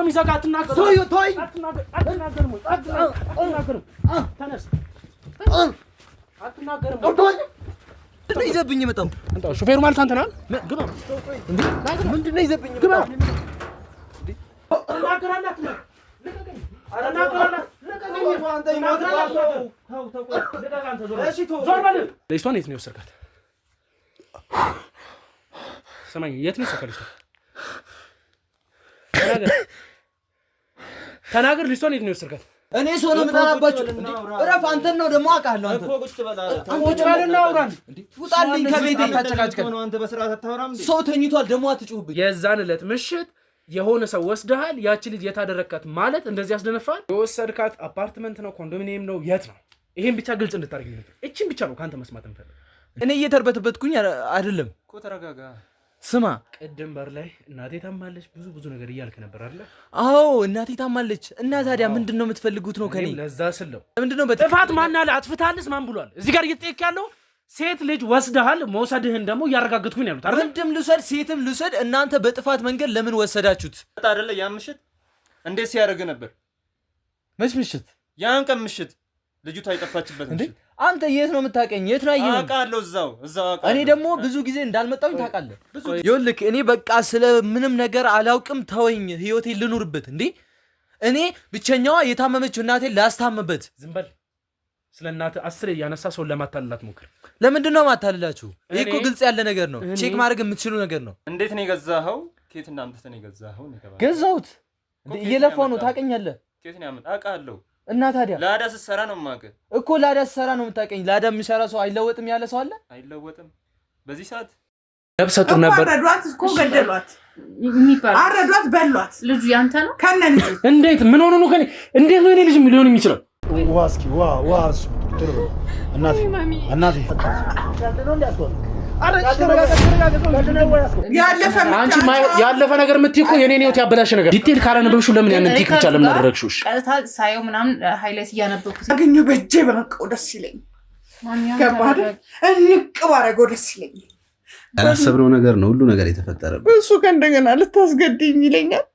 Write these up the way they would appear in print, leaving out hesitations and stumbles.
ነው የሚዘጋ አትናገር ቶይ አትናገርም ተነስ አትናገርም ምንድነው ይዘብኝ የመጣው አንተ ሹፌሩ ማለት አንተ ነህ ግባ እንዴ ምንድነው ይዘብኝ የመጣው ተናገራለህ ልቀቀኝ አናገራለህ ልቀቀኝ አንተ ይሞታል ተው ልቀቀኝ አንተ ዞር በል ለይሷን የት ነው የወሰድካት ሰማኝ የት ነው የወሰድካት ተናገር ልጅቷን የት ነው የወሰድካት እኔ ሶሎ ምናባችሁ እረፍ አንተን ነው ደሞ አውቃለሁ አንተ እኮ ቁጭ በልና አውራን ውጣልኝ ከቤቴ ታጨቃጭቀን ነው አንተ በስርዓት አታወራም እንዴ ሰው ተኝቷል ደሞ አትጩህብኝ የዛን ዕለት ምሽት የሆነ ሰው ወስደሃል ያቺ ልጅ የታደረካት ማለት እንደዚህ ያስደነፋል የወሰድካት አፓርትመንት ነው ኮንዶሚኒየም ነው የት ነው ይሄን ብቻ ግልጽ እንድታርግኝ ነበር እቺን ብቻ ነው ካንተ መስማት እንፈልግ እኔ እየተርበተበትኩኝ አይደለም እኮ ተረጋጋ ስማ ቅድም በር ላይ እናቴ ታማለች ብዙ ነገር እያልክ ነበር አይደል አዎ እናቴ ታማለች እና ታዲያ ምንድነው የምትፈልጉት ነው ከኔ ለዛ ስለው ምንድነው በጥፋት ማን አለ አጥፍታለስ ማን ብሏል እዚህ ጋር እየተጠየቅ ያለው ሴት ልጅ ወስደሃል መውሰድህን ደግሞ ያረጋግጥኩኝ ያሉት አይደል ወንድም ልውሰድ ሴትም ልውሰድ እናንተ በጥፋት መንገድ ለምን ወሰዳችሁት አይደለ ያ ምሽት እንዴት ሲያደርግ ነበር መች ምሽት ያን ቀን ምሽት ልጅቷ አይጠፋችበት ምሽት አንተ የት ነው የምታቀኝ የት ነው ያየው አውቃለሁ እዛው አውቃለሁ እኔ ደግሞ ብዙ ጊዜ እንዳልመጣሁኝ ታውቃለህ ይኸውልህ እኔ በቃ ስለ ምንም ነገር አላውቅም ተወኝ ህይወቴ ልኑርበት እንዴ እኔ ብቸኛዋ የታመመችው እናቴን ላስታምበት ዝም በል ስለ እናት 10 ያነሳ ሰው ለማታለላት ሞክር ለምንድን ነው ማታለላችሁ ይሄ እኮ ግልጽ ያለ ነገር ነው ቼክ ማድረግ የምትችሉ ነገር ነው እንዴት ነው የገዛኸው ከየት እናንተ ነው የገዛኸው ነው ተባለ ገዛሁት እየለፋው ነው ታውቀኛለህ ከየት ነው ያመጣ አውቃለሁ እና ታዲያ ላዳ ስትሰራ ነው ማቀ እኮ ላዳ ስትሰራ ነው የምታውቀኝ ላዳ የሚሰራ ሰው አይለወጥም ያለ ሰው አለ አይለወጥም በዚህ ሰዓት ነብሰጡ ነበር አረዷት እስኮ ገደሏት የሚባል አረዷት በሏት ልጁ ያንተ ነው ከነን እንዴት ምን ሆኖ ነው ከኔ እንዴት ነው እኔ ልጅ ሊሆን የሚችለው ዋስኪ ዋስ ጥሩ እናቴ ያለፈ ነገር የምትይ እኮ የኔ ነው ያበላሽ ነገር ዲቴል ካላነበብሽው ለምን ያንን ቲክ ብቻ ለምን አደረግሽው ቀጥታ ሳይው ምናምን ሃይላይት እያነበብኩት አገኘው በእጄ ባንቀው ደስ ይለኝ ከባድ እንቅባረገው ደስ ይለኝ ያላሰብነው ነገር ነው ሁሉ ነገር የተፈጠረበት እሱ ከእንደገና ልታስገድኝ ይለኛል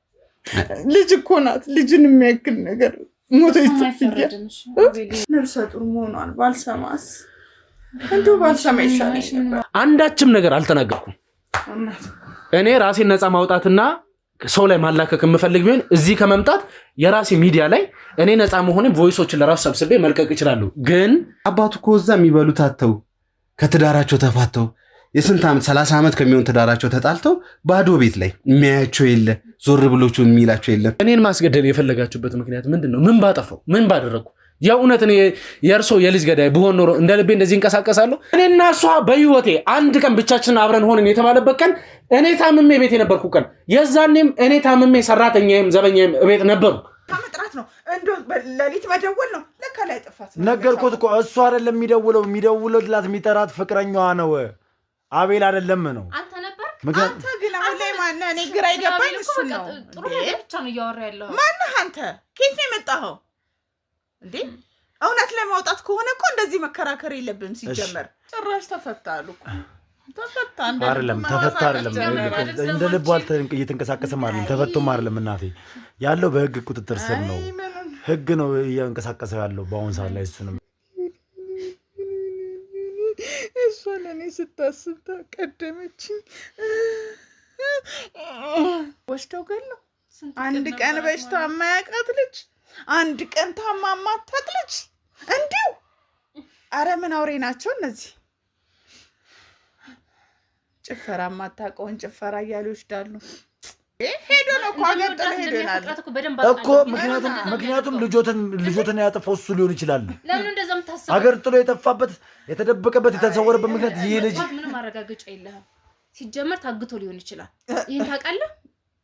ልጅ እኮ ናት ልጅን የሚያክል ነገር ሞተች ነርሰ ጡር መሆኗን ባልሰማስ እንዴ ባልሰማ ይሻለኝ ነበር አንዳችም ነገር አልተናገርኩም እኔ ራሴን ነፃ ማውጣትና ሰው ላይ ማላከክ የምፈልግ ቢሆን እዚህ ከመምጣት የራሴ ሚዲያ ላይ እኔ ነፃ መሆኔ ቮይሶችን ለራስ ሰብስቤ መልቀቅ ይችላል ግን አባቱ እኮ እዛ የሚበሉት አጥተው ከትዳራቸው ተፋተው የስንት ዓመት 30 ዓመት ከሚሆን ትዳራቸው ተጣልተው ባዶ ቤት ላይ የሚያያቸው የለ ዞር ብሎቹ የሚላቸው የለ እኔን ማስገደል የፈለጋችሁበት ምክንያት ምንድነው ምን ባጠፋው ምን ባደረኩ ያውነት እኔ የርሶ የልጅ ገዳይ ብሆን ኖሮ እንደ ልቤ እንደዚህ እንቀሳቀሳለሁ እኔና እሷ በህይወቴ አንድ ቀን ብቻችን አብረን ሆነን የተባለበት ቀን እኔ ታምሜ ቤት የነበርኩ ቀን የዛኔም እኔ ታምሜ ሰራተኛዬም ዘበኛዬም ቤት ነበሩ ከመጥራት ነው እንዶ ለሊት መደወል ነው ለካ ላይ ጥፋት ነገርኩት እኮ እሱ አይደለም የሚደውልላት የሚጠራት ፍቅረኛዋ ነው አቤል አይደለም ነው አንተ ነበርክ አንተ ግን አሁን ላይ ማን እኔ ግራ ይገባኝ እሱ ነው ጥሩ ነገር ብቻ ነው ያወራ ያለው ማን አንተ ከየት ነው የመጣኸው እንዴ እውነት ለማውጣት ከሆነ እኮ እንደዚህ መከራከር የለብም ሲጀመር ጭራሽ ተፈታሉ እኮ ተፈታ አይደለም እንደ ልቡ እየተንቀሳቀሰ ማለት ተፈቶም አይደለም እናቴ ያለው በህግ ቁጥጥር ስር ነው ህግ ነው እየተንቀሳቀሰ ያለው በአሁን ሰዓት ላይ እሱ ለኔ ስታስብ ተቀደመችኝ ወሽተው ገለው አንድ ቀን በሽታ የማያውቃት ልጅ አንድ ቀን ታማማ ታጥልጅ እንዲው አረ ምን አውሬ ናቸው እነዚህ ጭፈራ ማታቀውን ጭፈራ እያሉ ይወስዳሉ ሄዶ ነው ቋገጠለ ሄዶናል እኮ ምክንያቱም ልጆትን ያጠፋው እሱ ሊሆን ይችላል ለምን እንደዛም ታስብ ሀገር ጥሎ የጠፋበት የተደበቀበት የተሰወረበት ምክንያት ይሄ ልጅ ምንም ማረጋገጫ የለህም ሲጀመር ታግቶ ሊሆን ይችላል ይሄን ታውቃለህ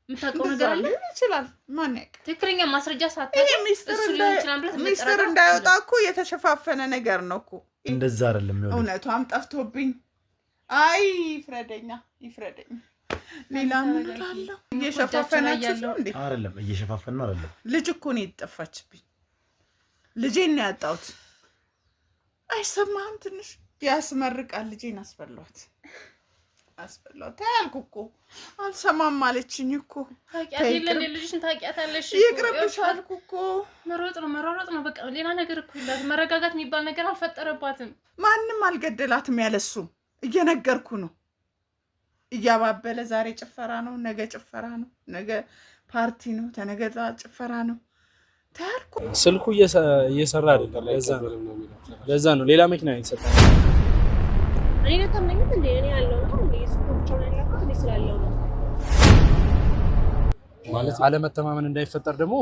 የምታውቀው ነገር አለ ይችላል ማን ያውቅ ትክክለኛ ማስረጃ ሳታውቅ እሱ ሊሆን ይችላል ብለህ ሚስጥር እንዳይወጣ እኮ የተሸፋፈነ ነገር ነው እኮ እንደዛ አይደለም ይሆን እውነቷም ጠፍቶብኝ አይ ይፍረደኛ ሌላ ምን እላለሁ እየሸፋፈናችሁ ነው እንዴ አይደለም እየሸፋፈን ነው አይደለም ልጅ እኮ ነው የጠፋችብኝ ልጄን ነው ያጣሁት አይሰማህም ትንሽ ያስመርቃል ልጄን አስበሏት አስበላው ታያልኩ እኮ አልሰማም አለችኝ እኮ ታውቂያት የለ ልጅሽን ታውቂያታለሽ ይቅርብሽ አልኩ እኮ መሮጥ ነው በቃ ሌላ ነገር እኮ ይላል መረጋጋት የሚባል ነገር አልፈጠረባትም ማንም አልገደላትም ያለሱ እየነገርኩ ነው እያባበለ ዛሬ ጭፈራ ነው ነገ ጭፈራ ነው ነገ ፓርቲ ነው ተነገ ጭፈራ ነው ታልኩ ስልኩ እየሰራ አይደለም ለዛ ነው ሌላ መኪና ይሰጣል እኔ ለተመኘት እንደ እኔ ያለው ነው እንደ ስፖርት ቻናል ላይ ነው ስላለው ነው ማለት አለመተማመን እንዳይፈጠር ደግሞ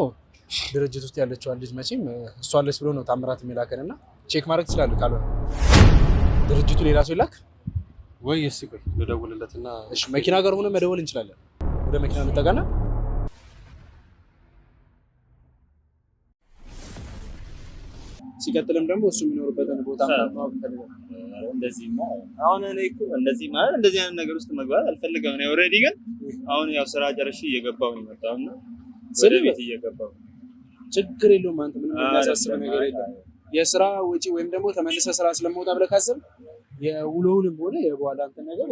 ድርጅት ውስጥ ያለችው ልጅ መቼም እሷ አለች ብሎ ነው ታምራት የሚላከንና ቼክ ማድረግ ይችላል ካልሆነ ድርጅቱ ሌላ ሰው ይላክ ወይ እስኪ ቆይ ልደውልለትና እሺ መኪና ጋር ሆነ መደወል እንችላለን ወደ መኪና እንጠጋና ሲቀጥልም ደግሞ እሱ የሚኖርበትን ቦታ ማወቅ ፈልጋለሁ እንደዚህማ አሁን እኔ እኮ እንደዚህ ማለት እንደዚህ አይነት ነገር ውስጥ መግባት አልፈልግም ነው ኦሬዲ ግን አሁን ያው ስራ ጨርሼ እየገባሁ ነው የመጣሁና ወደ ቤት እየገባሁ ችግር የለውም አንተ ምንም የሚያሳስብ ነገር የለም የስራ ወጪ ወይም ደግሞ ተመልሰህ ስራ ስለመውጣት ብለህ ካሰብ የውሎውንም ሆነ የበኋላ አንተ ነገር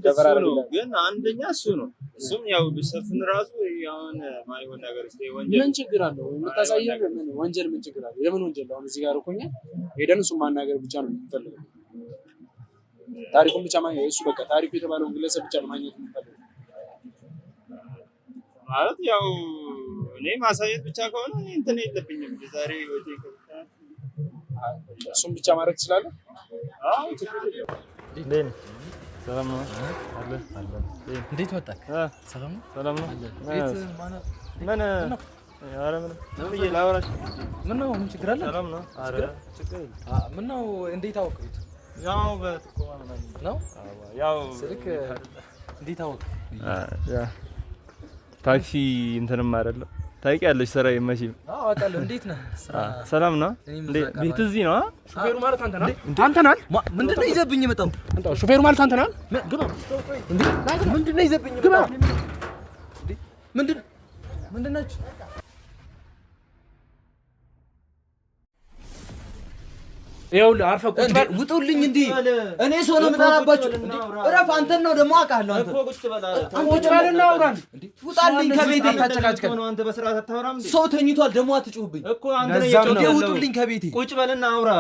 ደበራራ ነው ግን አንደኛ እሱ ነው እሱም ያው ቢሰፍን ራሱ ያውን ማይሆን ነገር እስቲ ወንጀል ምን ችግር አለው የምታሳየው ምን ወንጀል ምን ችግር አለው የምን ወንጀል አሁን እዚህ ጋር እኮኛ ሄደን እሱ ማናገር ብቻ ነው የሚፈልገው ታሪኩን ብቻ ማግኘት እሱ በቃ ታሪኩ የተባለውን ግለሰብ ብቻ ማግኘት የሚፈልገው ማለት ያው እኔ ማሳየት ብቻ ከሆነ እንትን የለብኝም ዛሬ ወጪ እሱን ብቻ ማድረግ ትችላለህ አዎ ዴን ሰላም ነው አለ እንዴት ወጣክ ሰላም ነው ሰላም ነው ቤት ማለት ምን ኧረ ምን ላወራሽ ምን ነው ምን ችግር አለ ሰላም ነው ኧረ ችግር ምን ነው እንዴት አወቅኩት ያው በጥቆማ ነው ያው ስልክ እንዴት አወቅ ያ ታክሲ እንትንም አይደለም ታውቂያለሽ ስራዬ መቼም አዎ አውቃለሁ እንዴት ነህ ሰላም ነው ቤት እዚህ ነው ሹፌሩ ማለት አንተ ነህ አንተ ነህ ምንድነው ይዘብኝ የመጣው አንተ ሹፌሩ ማለት አንተ ነህ ግባ እንዴ ምንድነው ይዘብኝ የመጣው እንዴ ምንድነች ይኸውልህ አርፈህ ቁጭ በል ውጡልኝ እንዴ እኔ ሰው ነው የምጠራባችሁ እረፍ አንተን ነው ደግሞ አውቃለሁ አንተ ቁጭ በልና አውራን ውጣልኝ ከቤቴ ታጨቃጭቀን ነው አንተ በስርዓት አታወራም እንዴ ሰው ተኝቷል ደግሞ አትጩህብኝ እኮ አንተ ነው ውጡልኝ ከቤቴ ቁጭ በልና አውራ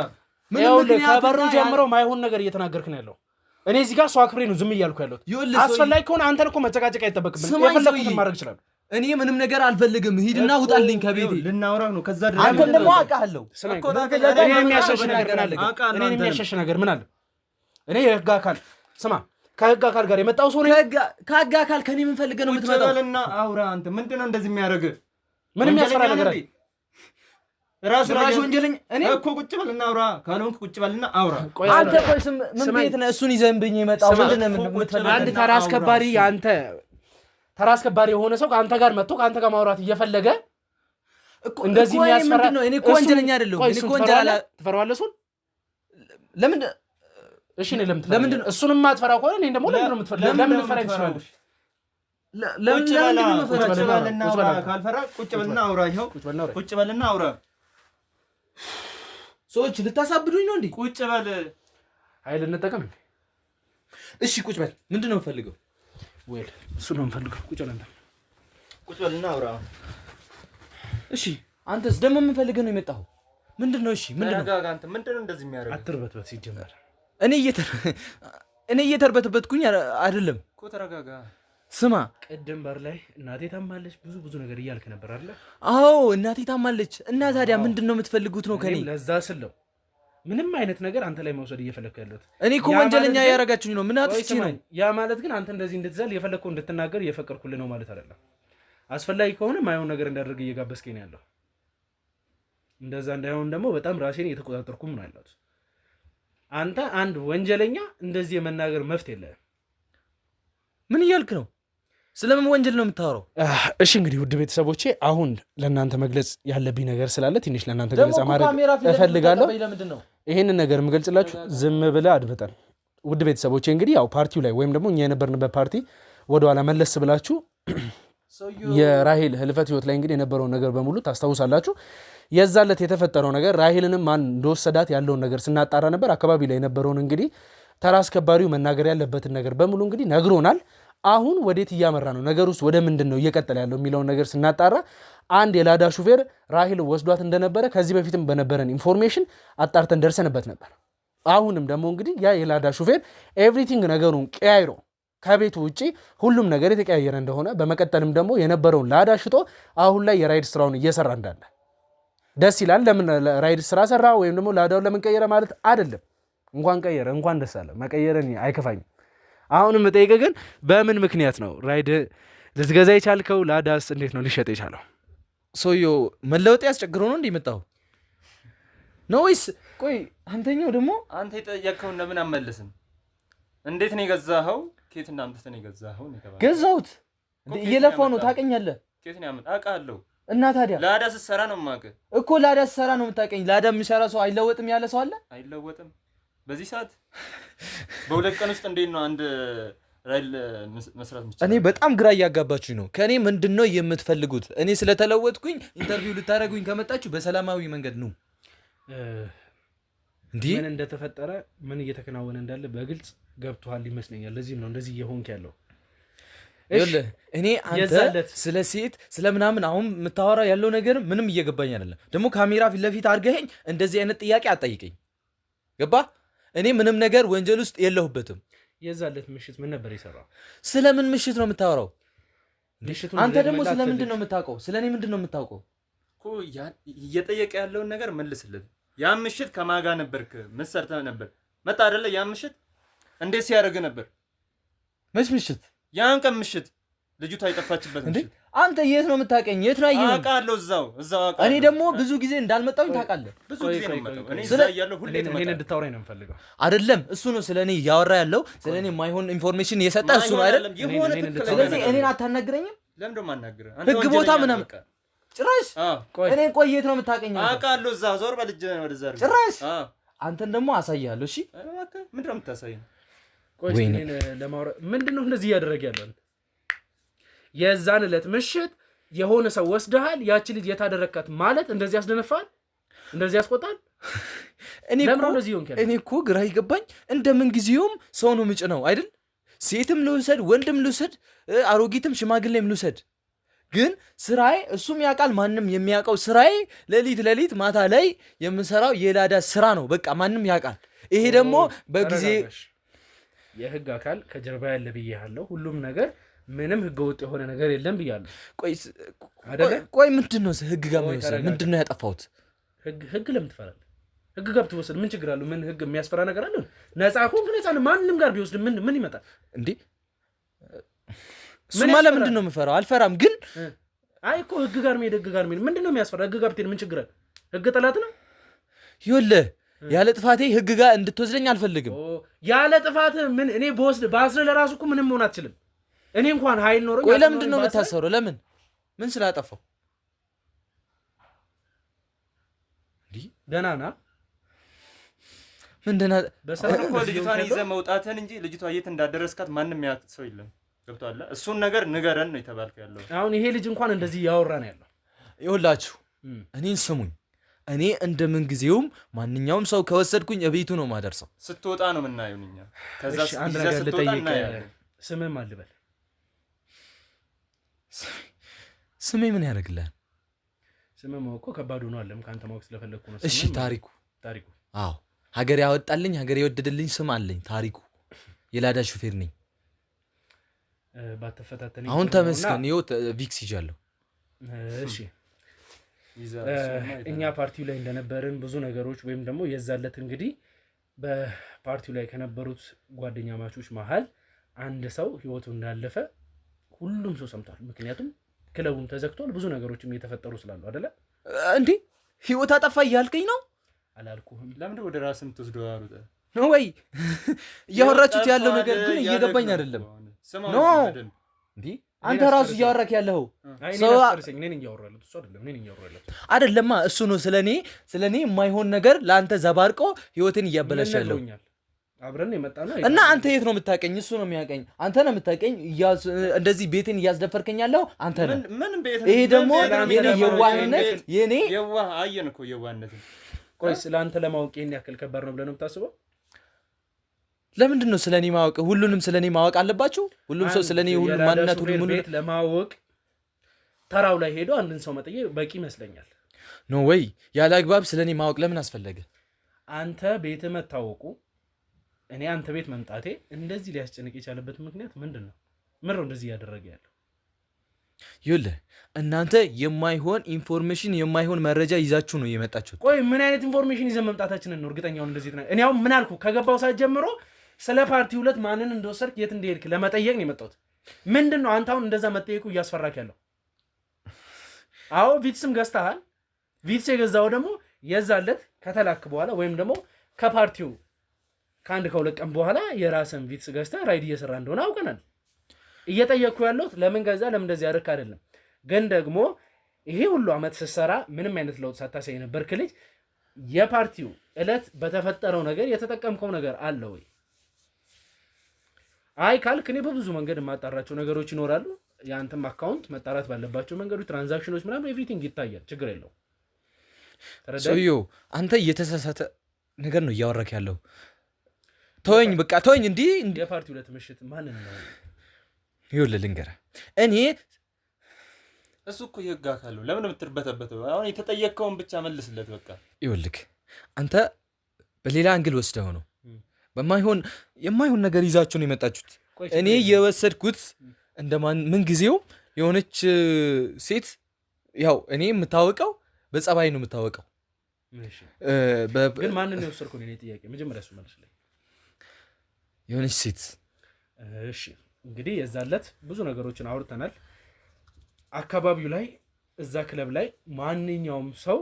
ይኸውልህ ከበሩ ጀምሮ ማይሆን ነገር እየተናገርክ ነው ያለው እኔ እዚህ ጋር ሰው አክብሬ ነው ዝም እያልኩ ያለሁት አስፈላጊ ከሆነ አንተን እኮ መጨቃጨቅ አይጠበቅብንም የፈለኩትን ማድረግ ይችላል እኔ ምንም ነገር አልፈልግም ሂድና ውጣልኝ ከቤቴ ልናወራ ነው ከዛ ድረስ አንተ ደግሞ አውቃለሁ እኔ የሚያሸሽ ነገር ምን አለ እኔ የሚያሸሽ ነገር ምን አለ እኔ የህግ አካል ስማ ከህግ አካል ጋር የመጣው ሰው ነው ከህግ አካል ከኔ ምን ፈልገህ ነው የምትመጣው በልና አውራ አንተ ምንድነው እንደዚህ የሚያደርግ ምንም ያስፈራ ነገር አለ ራስ ወንጀለኛ እኔ እኮ ቁጭ በልና አውራ ካልሆንክ ቁጭ በልና አውራ አንተ ቆይ ምን ቤት ነህ እሱን ይዘንብኝ የመጣው ምንድነው የምትፈልገው አንድ ተራ አስከባሪ አንተ ተራ አስከባሪ የሆነ ሰው ከአንተ ጋር መጥቶ ከአንተ ጋር ማውራት እየፈለገ እንደዚህ የሚያስፈራ ነው እኔ እኮ ወንጀለኛ አይደለሁም እኔ እኮ ወንጀለኛ ትፈራዋለህ እሱን ለምን እሺ እኔ ለምን እሱንም ማትፈራ ከሆነ እኔ ደግሞ ለምን ነው የምትፈራ ለምን ልትፈራ ትችላለህ ለምን ነው ፈራችኋልና ካልፈራ ቁጭ በልና አውራ ይኸው ቁጭ በልና አውራ ሰዎች ልታሳብዱኝ ነው እንዴ ቁጭ በል ኃይል እንጠቀም እሺ ቁጭ በል ምንድነው የምፈልገው ወይል እሱ ነው የምፈልገው ቁጭ በልና አውራ እሺ አንተስ ደግሞ ምን ፈልገህ ነው የመጣኸው ምንድነው እሺ ምንድነው አንተ ምንድነው እንደዚህ የሚያደርግ አትርበትበት ሲጀመር እኔ እየተርበትበትኩኝ አይደለም እኮ ተረጋጋ ስማ ቅድም በር ላይ እናቴ ታማለች ብዙ ነገር እያልክ ነበር አይደል አዎ እናቴ ታማለች እና ታዲያ ምንድነው የምትፈልጉት ነው ከኔ ለዛ ስለው ምንም አይነት ነገር አንተ ላይ መውሰድ እየፈለኩ ያለሁት እኔ እኮ ወንጀለኛ ያረጋችሁኝ ነው ምን አጥፍቼ ነው ያ ማለት ግን አንተ እንደዚህ እንድትዘል የፈለከው እንድትናገር እየፈቀድኩልህ ነው ማለት አይደለም አስፈላጊ ከሆነ ማይሆን ነገር እንዳደርግ እየጋበዝከኝ ነው ያለው እንደዛ እንዳይሆን ደግሞ በጣም ራሴን እየተቆጣጠርኩ ነው ያለሁት አንተ አንድ ወንጀለኛ እንደዚህ የመናገር መፍት የለህም ምን እያልክ ነው ስለምን ወንጀል ነው የምታወራው እሺ እንግዲህ ውድ ቤተሰቦቼ አሁን ለእናንተ መግለጽ ያለብኝ ነገር ስላለ ትንሽ ለእናንተ ገለጻ ማድረግ እፈልጋለሁ ይሄንን ነገር የምገልጽላችሁ ዝም ብለህ አድምጠን ውድ ቤተሰቦቼ እንግዲህ ያው ፓርቲው ላይ ወይም ደግሞ እኛ የነበርንበት ፓርቲ ወደኋላ መለስ ብላችሁ የራሄል ህልፈት ህይወት ላይ እንግዲህ የነበረውን ነገር በሙሉ ታስታውሳላችሁ የዛለት የተፈጠረው ነገር ራሄልንም ማን እንደወሰዳት ያለውን ነገር ስናጣራ ነበር አካባቢ ላይ የነበረውን እንግዲህ ተራ አስከባሪው መናገር ያለበትን ነገር በሙሉ እንግዲህ ነግሮናል። አሁን ወዴት እያመራ ነው ነገር ውስጥ ወደ ምንድን ነው እየቀጠለ ያለው የሚለውን ነገር ስናጣራ አንድ የላዳ ሹፌር ራሂል ወስዷት እንደነበረ ከዚህ በፊትም በነበረን ኢንፎርሜሽን አጣርተን ደርሰንበት ነበር። አሁንም ደግሞ እንግዲህ ያ የላዳ ሹፌር ኤቭሪቲንግ ነገሩን ቀያይሮ ከቤቱ ውጪ ሁሉም ነገር የተቀያየረ እንደሆነ በመቀጠልም ደግሞ የነበረውን ላዳ ሽጦ አሁን ላይ የራይድ ስራውን እየሰራ እንዳለ ደስ ይላል። ለምን ራይድ ስራ ሰራ ወይም ደግሞ ላዳውን ለምን ቀየረ ማለት አይደለም። እንኳን ቀየረ እንኳን ደስ አለ፣ መቀየርን አይከፋኝም። አሁንም መጠየቅ ግን በምን ምክንያት ነው ራይድ ልትገዛ የቻልከው? ላዳስ እንዴት ነው ሊሸጥ የቻለው? ሰውየው መለወጥ ያስቸግረው ነው እንደመጣው ነው ወይስ? ቆይ አንተኛው ደግሞ አንተ የጠየቅከውን ለምን አመለስም? እንዴት ነው የገዛኸው? ከየት እናምጥተህ ነው የገዛኸው? ገዛሁት እየለፋው ነው ታውቀኛለህ። ከየት ነው ያመጣ? አውቃለሁ። እና ታዲያ ላዳ ስትሰራ ነው የማውቅህ እኮ። ላዳ ስትሰራ ነው የምታውቀኝ። ላዳ የሚሰራ ሰው አይለወጥም ያለ ሰው አለ? አይለወጥም። በዚህ ሰዓት በሁለት ቀን ውስጥ እንዴት ነው አንድ ራይል መስራት የምችለው? እኔ በጣም ግራ እያጋባችሁኝ ነው። ከእኔ ምንድን ነው የምትፈልጉት? እኔ ስለተለወጥኩኝ ኢንተርቪው ልታደርጉኝ ከመጣችሁ በሰላማዊ መንገድ ነው። እንዲህ ምን እንደተፈጠረ ምን እየተከናወነ እንዳለ በግልጽ ገብቶሃል ይመስለኛል። ለዚህም ነው እንደዚህ እየሆንክ ያለው። እኔ አንተ ስለ ሴት ስለ ምናምን አሁን የምታወራ ያለው ነገር ምንም እየገባኝ አይደለም። ደግሞ ካሜራ ፊት ለፊት አድርገኸኝ እንደዚህ አይነት ጥያቄ አትጠይቀኝ። ገባ? እኔ ምንም ነገር ወንጀል ውስጥ የለሁበትም። የዛለት ምሽት ምን ነበር የሰራው? ስለምን ምሽት ነው የምታወራው? አንተ ደግሞ ስለምንድን ነው የምታውቀው? ስለኔ ምንድን ነው የምታውቀው? እየጠየቀ ያለውን ነገር መልስለት። ያን ምሽት ከማጋ ነበርክ? ምን ሰርተህ ነበር? መጣ አይደለ? ያን ምሽት እንዴት ሲያደርግ ነበር? መች ምሽት? ያን ቀን ምሽት ልጅቷ የጠፋችበት ምሽት። አንተ የት ነው የምታውቀኝ? የት ነው ያየኸኝ? አውቃለሁ፣ እዛው አውቃለሁ። እኔ ደግሞ ብዙ ጊዜ እንዳልመጣሁኝ ታውቃለህ። ብዙ ጊዜ ነው የምመጣው። እኔ እዛ እያለሁ ሁሌ እኔን እንድታወራኝ ነው የምፈልገው። አይደለም እሱ ነው ስለኔ እያወራ ያለው። ስለኔ የማይሆን ኢንፎርሜሽን እየሰጠ እሱ ነው አይደል? ስለዚህ እኔን አታናግረኝም? ለምን ደሞ አናግረህ? ህግ ቦታ ምናምን ጭራሽ። እኔ ቆይ የት ነው የምታውቀኝ? አውቃለሁ፣ እዛው ዞር በልጅ ወደዛ ጭራሽ። አንተን ደግሞ አሳያለሁ። እሺ ምንድን ነው የምታሳየው? ቆይ እኔን ለማውራት ምንድን ነው እንደዚህ እያደረገ ያለው? የዛን ዕለት ምሽት የሆነ ሰው ወስደሃል፣ ያቺ ልጅ የታደረካት ማለት እንደዚህ ያስደነፋል፣ እንደዚህ ያስቆጣል። እኔ እኮ ግራ ይገባኝ። እንደምን ጊዜውም ሰው ነው ምጭ ነው አይደል? ሴትም ልውሰድ ወንድም ልውሰድ አሮጊትም ሽማግሌም ልውሰድ፣ ግን ስራዬ እሱም ያውቃል ማንም የሚያውቀው ስራዬ ሌሊት ማታ ላይ የምሰራው የላዳ ስራ ነው። በቃ ማንም ያውቃል። ይሄ ደግሞ በጊዜ የህግ አካል ከጀርባ ያለ ብያለሁ። ሁሉም ነገር ምንም ህገ ወጥ የሆነ ነገር የለም ብያለሁ። ቆይ ምንድን ነው ህግ ጋር የሚወስድ? ምንድን ነው ያጠፋሁት? ህግ ለምን ትፈራለህ? ህግ ጋር ብትወስድ ምን ችግር አለው? ምን ህግ የሚያስፈራ ነገር አለ? ነፃ ሆንክ፣ ነፃ ማንም ጋር ቢወስድ ምን ይመጣል እንዴ? እሱማ ለምንድን ነው የምፈራው? አልፈራም። ግን አይ እኮ ህግ ጋር መሄድ ምንድን ነው የሚያስፈራ? ህግ ጋር ብትሄድ ምን ችግር አለ? ህግ ጠላት ነው። ይኸውልህ ያለ ጥፋቴ ህግ ጋር እንድትወስደኝ አልፈልግም። ያለ ጥፋት ምን እኔ በአስረ ለራሱ እኮ ምንም መሆን አትችልም። እኔ እንኳን ኃይል ኖሮ ቆይ ለምንድን ነው የምታሰረው? ለምን? ምን ስላጠፋው? ደህና ና ምን ደህና በሰላም እኮ ልጅቷን ይዘህ መውጣትህን እንጂ ልጅቷ የት እንዳደረስካት ማንም ያውቅ ሰው የለም። ገብቶሃል? እሱን ነገር ንገረን ነው የተባልከው ያለው። አሁን ይሄ ልጅ እንኳን እንደዚህ እያወራ ነው ያለው። ይኸውላችሁ እኔን ስሙኝ። እኔ እንደምን ጊዜውም ማንኛውም ሰው ከወሰድኩኝ እቤቱ ነው ማደርሰው። ስትወጣ ነው የምናየው እኛ። ከዛ አንድ ነገር ልጠይቅህ፣ ስምህ ማን ልበል? ስሜ ምን ያደርግልሃል? ስምህ ማወቅ እኮ ከባድ ሆኖ አለም ከአንተ ማወቅ ስለፈለግኩ ነው። እሺ ታሪኩ። አዎ ሀገር ያወጣልኝ ሀገር የወደደልኝ ስም አለኝ። ታሪኩ የላዳ ሹፌር ነኝ። ባትፈታተኝ አሁን ተመስገን ይኸው ቪክስ ይዣለሁ። እሺ እኛ ፓርቲው ላይ እንደነበርን ብዙ ነገሮች ወይም ደግሞ የዛለት እንግዲህ በፓርቲው ላይ ከነበሩት ጓደኛ ማቾች መሃል አንድ ሰው ህይወቱ እንዳለፈ ሁሉም ሰው ሰምቷል። ምክንያቱም ክለቡም ተዘግቷል፣ ብዙ ነገሮችም እየተፈጠሩ ስላሉ አይደለ እንዴ? ህይወት አጠፋ እያልከኝ ነው? አላልኩህም። ለምን ወደ ራስህ የምትወስደው አሉት ነው ወይ? እያወራችሁት ያለው ነገር ግን እየገባኝ አይደለም። ኖ እንዴ አንተ ራሱ እያወራክ ያለው አይደለማ። እሱ ነው ስለኔ የማይሆን ነገር ለአንተ ዘባርቆ ህይወትን እያበላሽ ያለው። አብረን የመጣ ነው እና አንተ የት ነው የምታቀኝ? እሱ ነው የሚያቀኝ። አንተ ነው የምታቀኝ። እንደዚህ ቤትን እያስደፈርከኝ ያለው አንተ ነህ። ይሄ ደግሞ የኔ የዋህነት የኔ የዋህ አየን እኮ የዋህነት። ቆይ ስለ አንተ ለማወቅ ይሄን ያክል ከባድ ነው ብለህ ነው የምታስበው? ለምንድን ነው ስለኔ ማወቅ? ሁሉንም ስለኔ ማወቅ አለባችሁ? ሁሉም ሰው ስለኔ ሁሉ ማንነት ሁሉ ቤት ለማወቅ ተራው ላይ ሄዶ አንድን ሰው መጠየቅ በቂ ይመስለኛል። ኖ ወይ ያለ አግባብ ስለኔ ማወቅ ለምን አስፈለገ? አንተ ቤት መታወቁ እኔ አንተ ቤት መምጣቴ እንደዚህ ሊያስጨንቅ የቻለበት ምክንያት ምንድን ነው? ምን ነው እንደዚህ እያደረገ ያለው? ይኸውልህ እናንተ የማይሆን ኢንፎርሜሽን የማይሆን መረጃ ይዛችሁ ነው የመጣችሁት። ቆይ ምን አይነት ኢንፎርሜሽን ይዘን መምጣታችንን ነው እርግጠኛውን እንደዚህ እኔ አሁን ምን አልኩ? ከገባው ሰዓት ጀምሮ ስለ ፓርቲ 2 ማንን እንደወሰድክ የት እንደሄድክ ለመጠየቅ ነው የመጣሁት። ምንድን ነው አንተ አሁን እንደዛ መጠየቁ እያስፈራክ ያለው? አዎ ቪትስም ገዝተሃል። ቪትስ የገዛው ደግሞ የዛለት ከተላክ በኋላ ወይም ደግሞ ከፓርቲው ከአንድ ከሁለት ቀን በኋላ የራስን ቪትስ ገዝተህ ራይድ እየሰራ እንደሆነ አውቀናል። እየጠየቅኩ ያለሁት ለምን ገዛ ለምን እንደዚህ ያደርክ አይደለም። ግን ደግሞ ይሄ ሁሉ አመት ስትሰራ ምንም አይነት ለውጥ ሳታሳይ የነበርክ ልጅ የፓርቲው እለት በተፈጠረው ነገር የተጠቀምከው ነገር አለ ወይ? አይ ካልክ እኔ በብዙ መንገድ የማጣራቸው ነገሮች ይኖራሉ። የአንተም አካውንት መጣራት ባለባቸው መንገዶች ትራንዛክሽኖች ምናምን ኤቭሪቲንግ ይታያል። ችግር የለውም። ሰውዬው አንተ እየተሳሳተ ነገር ነው እያወራክ ያለው። ተወኝ በቃ ተወኝ። እንዲህ የፓርቲው ዕለት ምሽት ማንን ነው? ይኸውልህ ልንገርህ እኔ እሱ እኮ የህግ አካል ነው። ለምን የምትርበተበተው? አሁን የተጠየቀውን ብቻ መልስለት በቃ። ይኸውልህ አንተ በሌላ አንግል ወስደው ነው የማይሆን ነገር ይዛችሁ ነው የመጣችሁት። እኔ የወሰድኩት ምን ጊዜው የሆነች ሴት ያው እኔ የምታወቀው በጸባይ ነው የምታወቀው። ግን ማንን ነው የወሰድኩ ነው ጥያቄ። መጀመሪያ እሱ መልስልኝ። የሆነች ሴት እሺ እንግዲህ የዛለት ብዙ ነገሮችን አውርተናል። አካባቢው ላይ እዛ ክለብ ላይ ማንኛውም ሰው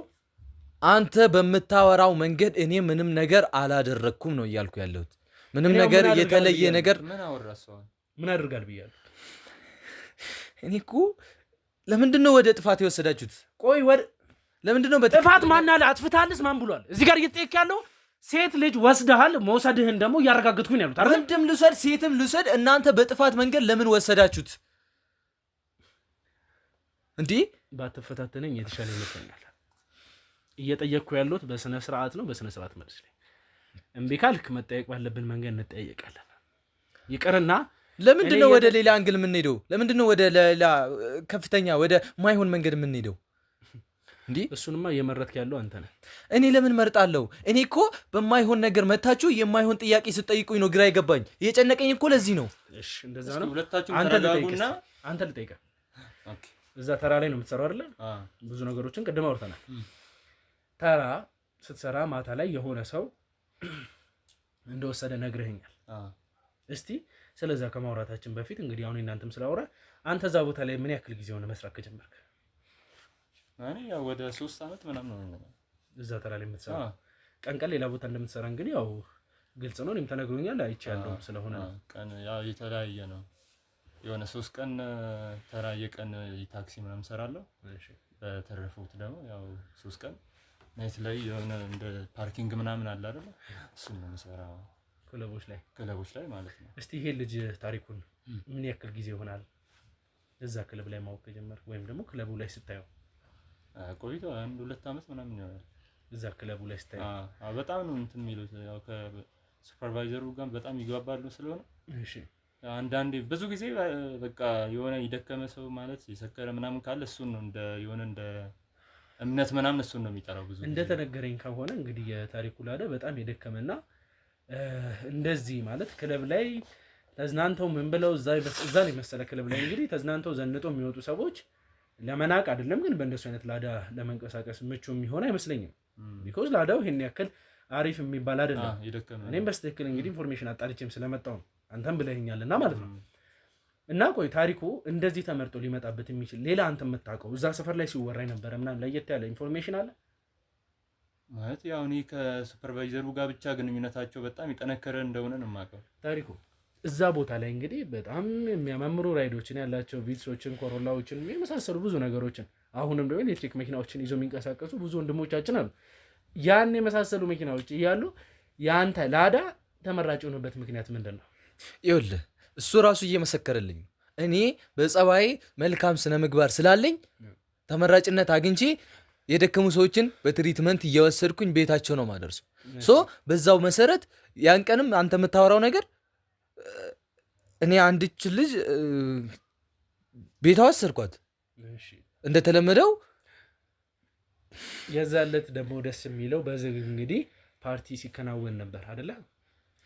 አንተ በምታወራው መንገድ እኔ ምንም ነገር አላደረኩም ነው እያልኩ ያለሁት። ምንም ነገር የተለየ ነገር ምን አድርጋል ብያለሁ? እኔ እኮ ለምንድን ነው ወደ ጥፋት የወሰዳችሁት? ቆይ ለምንድን ነው ጥፋት ማን አለ? አጥፍታለስ ማን ብሏል? እዚህ ጋር እየተጠየቅ ያለው ሴት ልጅ ወስደሃል፣ መውሰድህን ደግሞ እያረጋግጥኩኝ ያሉት አይደል? ወንድም ልውሰድ ሴትም ልውሰድ፣ እናንተ በጥፋት መንገድ ለምን ወሰዳችሁት? እንዴ ባትፈታተነኝ የተሻለ ይመስለኛል። እየጠየቅኩ ያለሁት በስነ ስርዓት ነው። በስነ ስርዓት መልስ ላይ እምቢ ካልክ መጠየቅ ባለብን መንገድ እንጠየቃለን። ይቅርና ለምንድን ነው ወደ ሌላ አንግል የምንሄደው? ለምንድን ነው ወደ ሌላ ከፍተኛ ወደ ማይሆን መንገድ የምንሄደው? እንዴ እሱንማ እየመረጥክ ያለው አንተ ነህ። እኔ ለምን መርጣለሁ? እኔ እኮ በማይሆን ነገር መታችሁ የማይሆን ጥያቄ ስትጠይቁኝ ነው ግራ የገባኝ። እየጨነቀኝ እኮ ለዚህ ነው። እሺ እንደዛ ነው። ሁለታችሁም አንተ ልጠይቅህ። ኦኬ እዛ ተራ ላይ ነው የምትሰራው አይደል? ብዙ ነገሮችን ቅድም አውርተናል። ተራ ስትሰራ ማታ ላይ የሆነ ሰው እንደወሰደ ነግረኸኛል። እስቲ ስለዛ ከማውራታችን በፊት እንግዲህ አሁን እናንተም ስላወራ አንተ እዛ ቦታ ላይ ምን ያክል ጊዜ ሆነ መስራት ከጀመርክ? እኔ ያው ወደ 3 አመት ምናምን ነው እዛ ተራ ላይ የምትሰራ። ቀን ቀን ሌላ ቦታ እንደምትሰራ እንግዲህ ያው ግልጽ ነው። እኔም ተነግሮኛል አይቻለሁ። ስለሆነ ቀን ያው የተለያየ ነው። የሆነ 3 ቀን ተራ የቀን ታክሲ ምናምን ሰራለሁ። እሺ በተረፈውት ደግሞ ያው 3 ቀን ናይት ላይ የሆነ እንደ ፓርኪንግ ምናምን አለ አይደል? እሱን ነው የምሰራው ክለቦች ላይ ማለት ነው። እስቲ ይሄ ልጅ ታሪኩን ምን ያክል ጊዜ ይሆናል እዛ ክለብ ላይ ማወቅ ከጀመርክ ወይም ደግሞ ክለቡ ላይ ስታየው? ቆይቶ 1-2 አመት ምናምን ይሆናል። እዛ ክለቡ ላይ ስታየው በጣም ነው እንትን የሚሉት ያው ከሱፐርቫይዘሩ ጋር በጣም ይግባባሉ ስለሆነ እሺ አንዳንዴ ብዙ ጊዜ በቃ የሆነ የደከመ ሰው ማለት የሰከረ ምናምን ካለ እሱን ነው እንደ እምነት ምናምን እሱን ነው የሚጠራው። ብዙ እንደተነገረኝ ከሆነ እንግዲህ የታሪኩ ላደ በጣም የደከመና እንደዚህ ማለት ክለብ ላይ ተዝናንተው ምን ብለው እዛ ነው የመሰለ ክለብ ላይ እንግዲህ ተዝናንተው ዘንጦ የሚወጡ ሰዎች ለመናቅ አይደለም፣ ግን በእንደሱ አይነት ላዳ ለመንቀሳቀስ ምቹ የሚሆን አይመስለኝም። ቢኮዝ ላዳው ይሄን ያክል አሪፍ የሚባል አይደለም። እኔም በስትክክል እንግዲህ ኢንፎርሜሽን አጣርቼም ስለመጣው ነው አንተም ብለኸኛልና ማለት ነው። እና ቆይ ታሪኩ እንደዚህ ተመርጦ ሊመጣበት የሚችል ሌላ አንተ የምታውቀው እዛ ሰፈር ላይ ሲወራ የነበረ ምናምን ለየት ያለ ኢንፎርሜሽን አለ ማለት? ያው እኔ ከሱፐርቫይዘሩ ጋር ብቻ ግንኙነታቸው በጣም የጠነከረ እንደሆነ ነው የማውቀው። ታሪኩ እዛ ቦታ ላይ እንግዲህ በጣም የሚያማምሩ ራይዶችን ያላቸው ቪትሶችን፣ ኮሮላዎችን የመሳሰሉ ብዙ ነገሮችን አሁንም ደግሞ ኤሌክትሪክ መኪናዎችን ይዞ የሚንቀሳቀሱ ብዙ ወንድሞቻችን አሉ። ያን የመሳሰሉ መኪናዎች እያሉ የአንተ ላዳ ተመራጭ የሆነበት ምክንያት ምንድን ነው? ይኸውልህ እሱ ራሱ እየመሰከረልኝ እኔ በጸባይ መልካም ስነ ምግባር ስላለኝ ተመራጭነት አግኝቼ የደከሙ ሰዎችን በትሪትመንት እየወሰድኩኝ ቤታቸው ነው ማደርሰው። ሶ በዛው መሰረት ያን ቀንም አንተ የምታወራው ነገር እኔ አንድች ልጅ ቤቷ ወሰድኳት እንደተለመደው። የዛለት ደግሞ ደስ የሚለው በዝግ እንግዲህ ፓርቲ ሲከናወን ነበር አይደለ?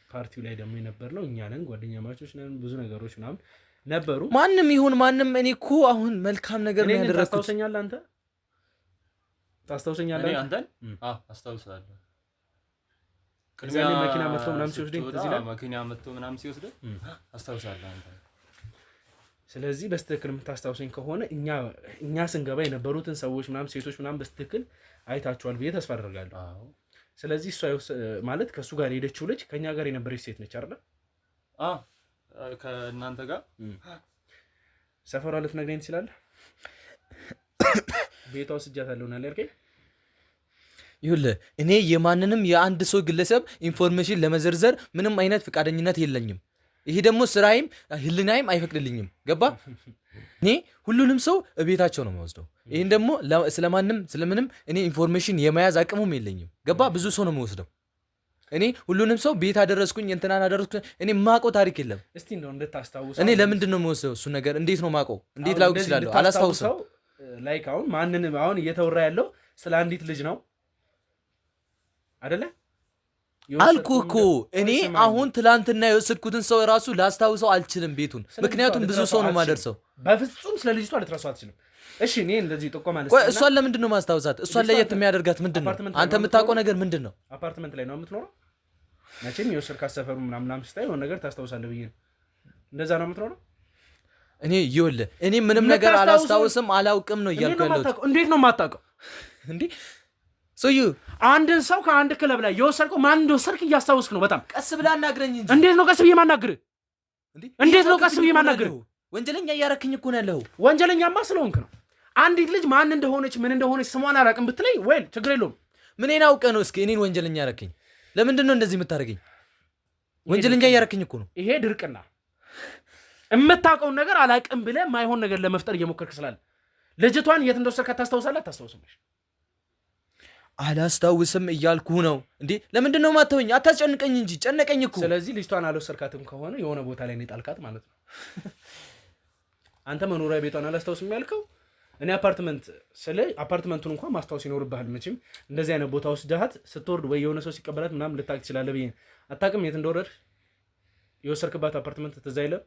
ፓርቲው ላይ ደግሞ የነበር ነው እኛ ነን፣ ጓደኛ ማቾች ነን፣ ብዙ ነገሮች ምናምን ነበሩ። ማንም ይሁን ማንም እኔ እኮ አሁን መልካም ነገር ነው ያደረኩት። ታስታውሰኛለህ አንተ? ታስታውሰኛለህ እኔ አንተን? አስታውሳለሁ። ቅድሚያ መኪና መጥቶ ምናምን ሲወስደኝ ትዝ ይላል። መኪና መጥቶ ምናምን ሲወስደኝ አስታውሳለሁ አንተን። ስለዚህ በስትክክል የምታስታውሰኝ ከሆነ እኛ ስንገባ የነበሩትን ሰዎች ምናምን ሴቶች ምናምን በስትክክል አይታችኋል ብዬ ተስፋ አደርጋለሁ። ስለዚህ እሷ ማለት ከእሱ ጋር የሄደችው ልጅ ከእኛ ጋር የነበረች ሴት ነች አይደለ? ከእናንተ ጋር ሰፈሯ ልትነግረኝ ትችላለህ? ቤቷ ስጃታለሁ እና ያልከኝ ይኸውልህ እኔ የማንንም የአንድ ሰው ግለሰብ ኢንፎርሜሽን ለመዘርዘር ምንም አይነት ፈቃደኝነት የለኝም። ይሄ ደግሞ ስራዬም ህልናዬም አይፈቅድልኝም። ገባ? እኔ ሁሉንም ሰው ቤታቸው ነው የምወስደው። ይሄን ደግሞ ስለማንም ስለምንም እኔ ኢንፎርሜሽን የመያዝ አቅሙም የለኝም። ገባ? ብዙ ሰው ነው የምወስደው። እኔ ሁሉንም ሰው ቤት አደረስኩኝ እንትናን አደረስኩኝ እኔ ማቆ ታሪክ የለም። እስቲ እንደው እንድታስታውሰው እኔ ለምንድን ነው የምወስደው እሱ ነገር? እንዴት ነው ማቆ? እንዴት ላውቅ እችላለሁ? አላስታውሰው። ላይክ አሁን እየተወራ ያለው ስለ አንዲት ልጅ ነው አይደለ? አልኩህ እኮ እኔ አሁን ትላንትና የወሰድኩትን ሰው ራሱ ላስታውሰው አልችልም ቤቱን፣ ምክንያቱም ብዙ ሰው ነው ማደርሰው። በፍጹም ስለ ልጅቷ ልትረሳው አትችልም። እሺ እኔ እንደዚህ ጥቆማ ማለት ነው። እሷን ለምንድን ነው ማስታውሳት? እሷን ለየት የሚያደርጋት ምንድን ነው? አንተ የምታውቀው ነገር ምንድን ነው? አፓርትመንት ላይ ነው የምትኖረው። መቼም የወሰድካት ሰፈሩ ምናምን ስታይ የሆነ ነገር ታስታውሳለህ ብዬ ነው። እንደዛ ነው የምትኖረው። እኔ ይኸውልህ እኔ ምንም ነገር አላስታውስም አላውቅም ነው እያልኩ ያለሁት። እንዴት ነው የማታውቀው? እንዴ ሶዩ አንድን ሰው ከአንድ ክለብ ላይ የወሰድከው ማን እንደወሰድክ እያስታወስክ ነው። በጣም ቀስ ብለህ አናግረኝ እንጂ። እንዴት ነው ቀስ ብዬ ማናግርህ? እንዴት ነው ቀስ ብዬ ማናግርህ? ወንጀለኛ እያረክኝ እኮ ነው ያለኸው። ወንጀለኛማ ስለሆንክ ነው። አንዲት ልጅ ማን እንደሆነች ምን እንደሆነች ስሟን አላውቅም ብትለኝ ወይ ችግር የለውም። ምንን አውቀህ ነው እስኪ እኔን ወንጀለኛ ያረክኝ? ለምንድን ነው እንደዚህ የምታደርገኝ? ወንጀለኛ እያረክኝ እኮ ነው። ይሄ ድርቅና የምታውቀውን ነገር አላውቅም ብለህ ማይሆን ነገር ለመፍጠር እየሞከርክ ስላለ ልጅቷን የት እንደወሰድካት ታስታውሳለህ? አታስታውስም? አላስታውስም እያልኩ ነው። እንዴ ለምንድን ነው ማተወኝ? አታስጨንቀኝ እንጂ ጨነቀኝ እኮ። ስለዚህ ልጅቷን አልወሰድካትም ከሆነ የሆነ ቦታ ላይ ነው የጣልካት ማለት ነው። አንተ መኖሪያ ቤቷን አላስታውስም ያልከው እኔ አፓርትመንት ስለ አፓርትመንቱን እንኳን ማስታወስ ይኖርብሃል። መቼም እንደዚህ አይነት ቦታ ወስደሃት ስትወርድ ወይ የሆነ ሰው ሲቀበላት ምናምን ልታውቅ ትችላለህ ብዬ አታውቅም። የት እንደወረድ የወሰድክባት አፓርትመንት ትዝ አይልም?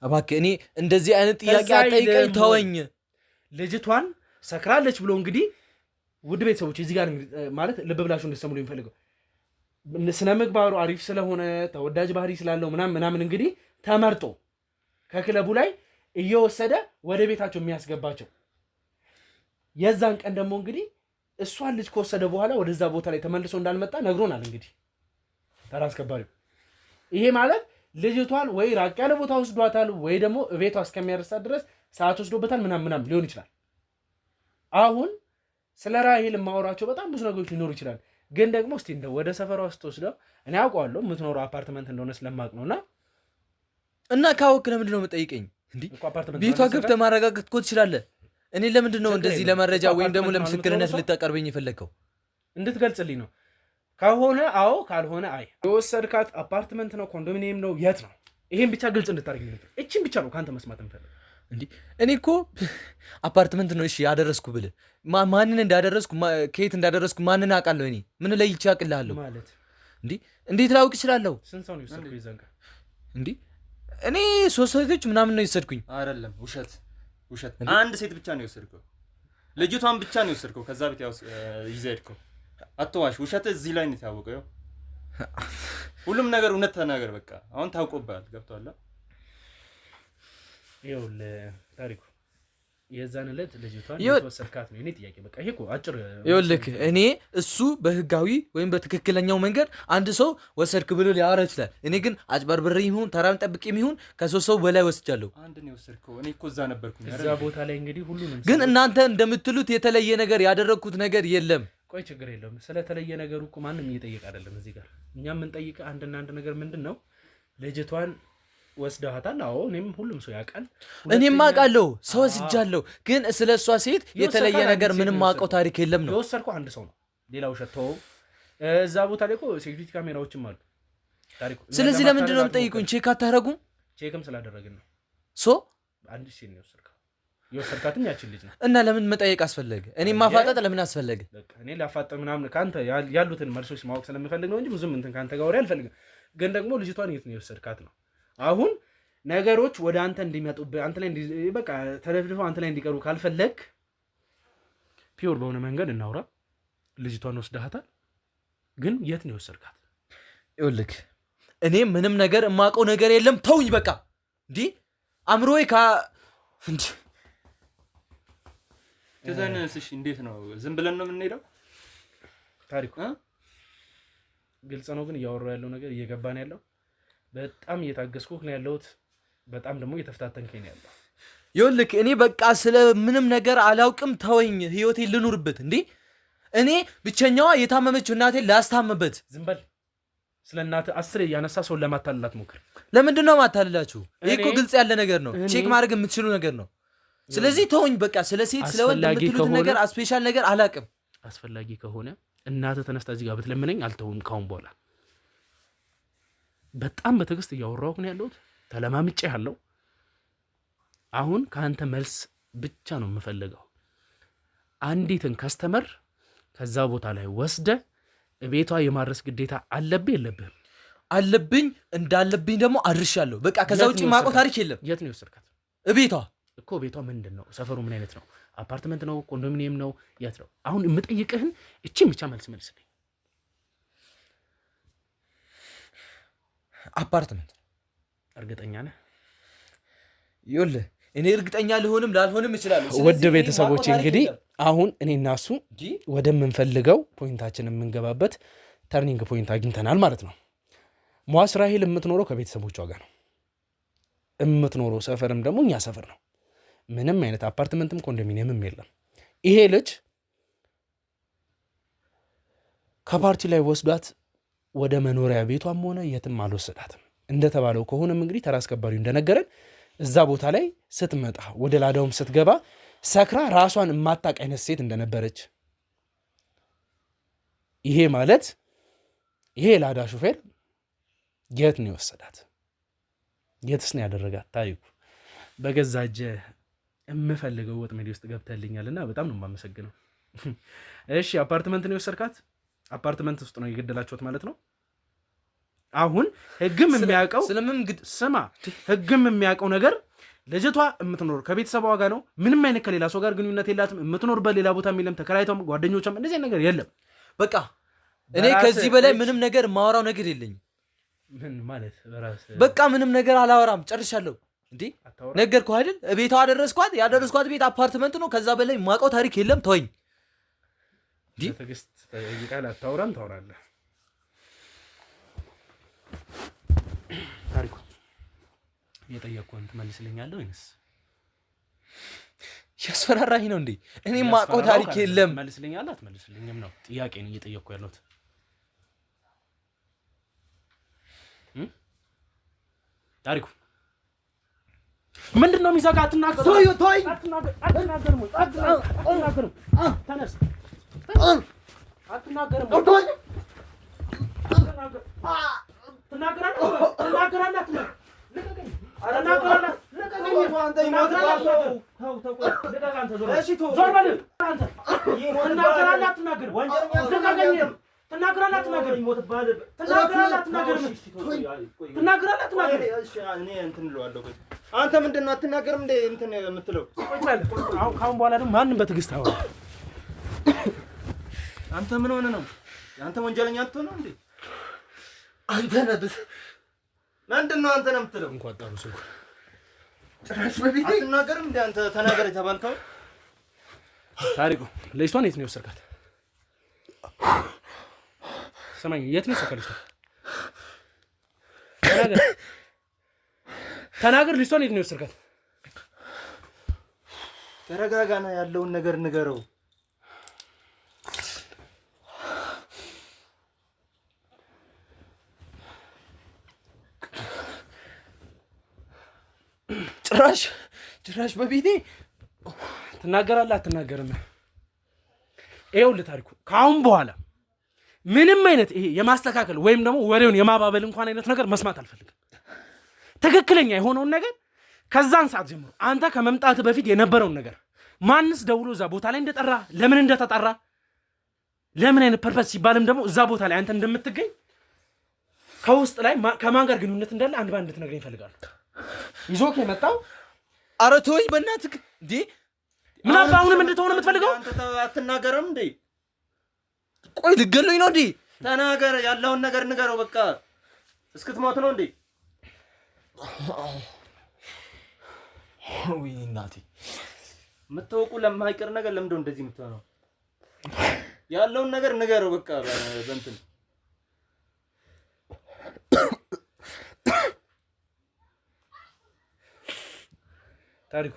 እባክህ እኔ እንደዚህ አይነት ጥያቄ አጠይቀኝ ተወኝ። ልጅቷን ሰክራለች ብሎ እንግዲህ ውድ ቤተሰቦች እዚህ ጋር ማለት ልብ ብላችሁ እንድትሰሙልኝ የሚፈልገው ስነ ምግባሩ አሪፍ ስለሆነ ተወዳጅ ባህሪ ስላለው ምናምን እንግዲህ ተመርጦ ከክለቡ ላይ እየወሰደ ወደ ቤታቸው የሚያስገባቸው። የዛን ቀን ደግሞ እንግዲህ እሷን ልጅ ከወሰደ በኋላ ወደዛ ቦታ ላይ ተመልሶ እንዳልመጣ ነግሮናል። እንግዲህ ተራ አስከባሪው ይሄ ማለት ልጅቷን ወይ ራቅ ያለ ቦታ ወስዷታል ወይ ደግሞ ቤቷ እስከሚያደርሳት ድረስ ሰዓት ወስዶበታል ምናምን ሊሆን ይችላል። አሁን ስለ ራሄል የማወራቸው በጣም ብዙ ነገሮች ሊኖሩ ይችላል። ግን ደግሞ እስቲ እንደው ወደ ሰፈሯ ስትወስደው እኔ አውቀዋለሁ የምትኖረው አፓርትመንት እንደሆነ ስለማቅ ነውና እና ካወቅ ለምንድን ነው የምጠይቀኝ? እንዴ ቤቷ ገብተህ ማረጋገጥ እኮ ትችላለህ። እኔ ለምንድን ነው እንደዚህ ለመረጃ ወይም ደግሞ ለምስክርነት ልታቀርበኝ የፈለግከው? እንድትገልጽልኝ ነው። ከሆነ አዎ፣ ካልሆነ አይ። የወሰድካት አፓርትመንት ነው ኮንዶሚኒየም ነው የት ነው? ይሄን ብቻ ግልጽ እንድታደርግ ነው። እቺን ብቻ ነው ካንተ መስማት እንፈልግ። እንዴ እኔ እኮ አፓርትመንት ነው እሺ ያደረስኩ ብለህ ማንን እንዳደረስኩ ከየት እንዳደረስኩ ማንን አውቃለሁ? እኔ ምን ለይቼ አውቅልሃለሁ ማለት እንዴ? እንዴት ላውቅ እችላለሁ? ስንት ሰው ነው የወሰድኩኝ ይዘንጋ? እንዴ እኔ 3 ሴቶች ምናምን ነው የወሰድኩኝ። አይደለም፣ ውሸት። አንድ ሴት ብቻ ነው የወሰድከው። ልጅቷን ብቻ ነው የወሰድከው። ከዛ ቤት ይዘህ ሄድከው። አትዋሽ። ውሸት እዚህ ላይ ነው የታወቀው። ሁሉም ነገር እውነት ተናገር። በቃ አሁን ታውቆብሃል። ገብቶሃል? ይኸውልህ ታሪኩ የዛን ዕለት ልጅቷን የተወሰድካት ነው የኔ ጥያቄ። በቃ ይሄ እኮ አጭር ይኸውልህ እኔ እሱ በህጋዊ ወይም በትክክለኛው መንገድ አንድ ሰው ወሰድክ ብሎ ሊያወራ ይችላል። እኔ ግን አጭበርብሬ ይሁን ተራም ጠብቄ ይሁን ከ3 ሰው በላይ ወስጃለሁ። አንድ ነው የወሰድከው። እኔ እኮ እዛ ነበርኩኝ። እዛ ቦታ ላይ እንግዲህ ሁሉንም ግን እናንተ እንደምትሉት የተለየ ነገር ያደረኩት ነገር የለም። ቆይ ችግር የለውም። ስለተለየ ነገሩ እኮ ማንም እየጠየቀ አይደለም። እዚህ ጋር እኛ የምንጠይቀ አንድና አንድ ነገር ምንድን ነው ልጅቷን ወስደሃታል። አዎ እኔም ሁሉም ሰው ያውቃል። እኔም አውቃለሁ ሰው ወስጃለሁ፣ ግን ስለ እሷ ሴት የተለየ ነገር ምንም ማውቀው ታሪክ የለም ነው። የወሰድከው አንድ ሰው ነው፣ ሌላ ውሸት ተወው። እዛ ቦታ ላይ እኮ ሴኩሪቲ ካሜራዎችም አሉ ታሪኩ። ስለዚህ ለምንድን ነው የምጠይቁኝ? ቼክ አታረጉም? ቼክም ስላደረግን ነው። አንድ ሴት ነው የወሰድካትም ያችን ልጅ ነው። እና ለምን መጠየቅ አስፈለገ? እኔ ማፋጠጥ ለምን አስፈለገ? እኔ ላፋጠጥ ምናምን ከአንተ ያሉትን መልሶች ማወቅ ስለምፈልግ ነው እንጂ ብዙም እንትን ከአንተ ጋር ወሬ አልፈልግም። ግን ደግሞ ልጅቷን የት ነው የወሰድካት ነው። አሁን ነገሮች ወደ አንተ እንዲመጡብህ አንተ ላይ በቃ ተደፍድፈው አንተ ላይ እንዲቀሩ ካልፈለግ ፒውር በሆነ መንገድ እናውራ። ልጅቷን ወስደሃታል፣ ግን የት ነው የወሰድካት? ይኸውልህ እኔ ምንም ነገር የማውቀው ነገር የለም። ተውኝ በቃ። እንዲህ አእምሮዬ እንዲህ ትዘንስሽ እንዴት ነው? ዝም ብለን ነው የምንሄደው? ታሪኩ ግልጽ ነው፣ ግን እያወራሁ ያለው ነገር እየገባን ያለው በጣም እየታገስኩህ ነው ያለሁት። በጣም ደግሞ እየተፈታተንከኝ ነው ያለው። ይኸውልህ እኔ በቃ ስለ ምንም ነገር አላውቅም። ተወኝ፣ ህይወቴን ልኑርበት። እንዴ እኔ ብቸኛዋ የታመመችው እናቴን ላስታምበት። ዝም በል። ስለ እናትህ 10 እያነሳ ሰውን ለማታለላት ሞክር። ለምንድን ነው ማታለላችሁ? ይሄ እኮ ግልጽ ያለ ነገር ነው። ቼክ ማድረግ የምትችሉ ነገር ነው። ስለዚህ ተወኝ በቃ። ስለ ሴት ስለ ወንድ የምትሉት ነገር ስፔሻል ነገር አላውቅም። አስፈላጊ ከሆነ እናትህ ተነስታ እዚህ ጋር ብትለምነኝ አልተውም ካሁን በኋላ። በጣም በትዕግስት እያወራሁ ነው ያለሁት። ተለማምጬ ያለው አሁን ከአንተ መልስ ብቻ ነው የምፈልገው። አንዲትን ከስተመር ከዛ ቦታ ላይ ወስደ ቤቷ የማድረስ ግዴታ አለብህ የለብህም? አለብኝ። እንዳለብኝ ደግሞ አድርሻለሁ። በቃ ከዛ ውጭ ማውቀው ታሪክ የለም። የት ነው የወሰድካት? ቤቷ እኮ ቤቷ ምንድን ነው? ሰፈሩ ምን አይነት ነው? አፓርትመንት ነው? ኮንዶሚኒየም ነው? የት ነው? አሁን የምጠይቅህን እቺን ብቻ መልስልኝ። አፓርትመንት። እርግጠኛ ነህ? ይኸውልህ እኔ እርግጠኛ ልሆንም ላልሆንም እችላለሁ። ውድ ቤተሰቦች እንግዲህ አሁን እኔና እሱ ወደምንፈልገው ፖይንታችን የምንገባበት ተርኒንግ ፖይንት አግኝተናል ማለት ነው። ሟች ራሄል የምትኖረው ከቤተሰቦቿ ጋር ነው። የምትኖረው ሰፈርም ደግሞ እኛ ሰፈር ነው። ምንም አይነት አፓርትመንትም ኮንዶሚኒየምም የለም። ይሄ ልጅ ከፓርቲ ላይ ወስዷት ወደ መኖሪያ ቤቷም ሆነ የትም አልወሰዳትም። እንደተባለው ከሆነም እንግዲህ ተራ አስከባሪው እንደነገረን እዛ ቦታ ላይ ስትመጣ ወደ ላዳውም ስትገባ ሰክራ ራሷን የማታውቅ አይነት ሴት እንደነበረች፣ ይሄ ማለት ይሄ ላዳ ሹፌር የት ነው የወሰዳት? የትስ ነው ያደረጋት? ታሪኩ በገዛ እጄ የምፈልገው ወጥመድ ውስጥ ገብተልኛልና በጣም ነው የማመሰግነው። እሺ አፓርትመንት ነው የወሰድካት? አፓርትመንት ውስጥ ነው የገደላችሁት ማለት ነው? አሁን ህግም የሚያውቀው ስማ፣ ህግም የሚያውቀው ነገር ልጅቷ የምትኖር ከቤተሰቧ ጋር ነው። ምንም አይነት ከሌላ ሰው ጋር ግንኙነት የላትም። የምትኖርበት ሌላ ቦታም የለም። ተከራይቷም ጓደኞቿም እንደዚህ ነገር የለም። በቃ እኔ ከዚህ በላይ ምንም ነገር ማወራው ነገር የለኝም። ምን ማለት በቃ ምንም ነገር አላወራም። ጨርሻለሁ። እንዴ ነገርኩህ አይደል? ቤቷ ያደረስኳት ቤት አፓርትመንት ነው። ከዛ በላይ ማውቀው ታሪክ የለም። ተወኝ። እንዴ ትዕግስት ጠይቃለህ፣ አታወራም፣ ታወራለህ። ታሪኩ የጠየቅኩህን ትመልስልኛለህ ወይንስ ያስፈራራኝ ነው እንዴ? እኔ ማውቀው ታሪክ የለም። ትመልስልኛለህ አትመልስልኝም ነው ጥያቄ ነው እየጠየቅኩ ያለሁት። ታሪኩ ምንድን ነው የሚዘጋ? አትናገርም። ተነስ። አትናገርም። አንተ ምንድን ነው አትናገርም እንደ እንትን የምትለው? ካሁን በኋላ ደግሞ ማንም በትዕግስት አወራ። አንተ ምን ሆነ ነው? አንተ ወንጀለኛ አትሆን ነው እንዴ? አንተ ነህ። ምንድን ነው አንተ ነው የምትለው? እንኳን ጠሩ ስልኩ ጭራሽ በቤቴ አትናገርም እንደ አንተ ተናገር የተባልከው። ታሪኩ ልጅቷን የት ነው የወሰድካት? ሰማኝ፣ የት ነው የወሰድካት? ተናገር። ልጅቷን የት ነው የወሰድካት? ተረጋጋና ያለውን ነገር ንገረው። ጭራሽ በቤቴ ትናገራለህ አትናገርም? ይኸውልህ ታሪኩ ከአሁን በኋላ ምንም አይነት ይሄ የማስተካከል ወይም ደግሞ ወሬውን የማባበል እንኳን አይነት ነገር መስማት አልፈልግም። ትክክለኛ የሆነውን ነገር ከዛን ሰዓት ጀምሮ አንተ ከመምጣት በፊት የነበረውን ነገር ማንስ ደውሎ እዛ ቦታ ላይ እንደጠራ ለምን እንደተጠራ ለምን አይነት ፐርፐስ ሲባልም ደግሞ እዛ ቦታ ላይ አንተ እንደምትገኝ ከውስጥ ላይ ከማን ጋር ግንኙነት እንዳለ አንድ ባንድ እንድትነግረኝ እፈልጋለሁ። ይዞክ የመጣው ኧረ ተወኝ በእናትህ እንዴ! ምን አሁንም እንድትሆን የምትፈልገው? አንተ አትናገርም እንዴ? ቆይ ልገሉኝ ነው እንዴ? ተናገር፣ ያለውን ነገር ንገረው። በቃ እስክትሞት ነው እንዴ? ወይ እናቴ የምታውቁ ለማይቀር ነገር ለምንድነው እንደዚህ የምትሆነው? ያለውን ነገር ንገረው። በቃ በእንትን ታሪኩ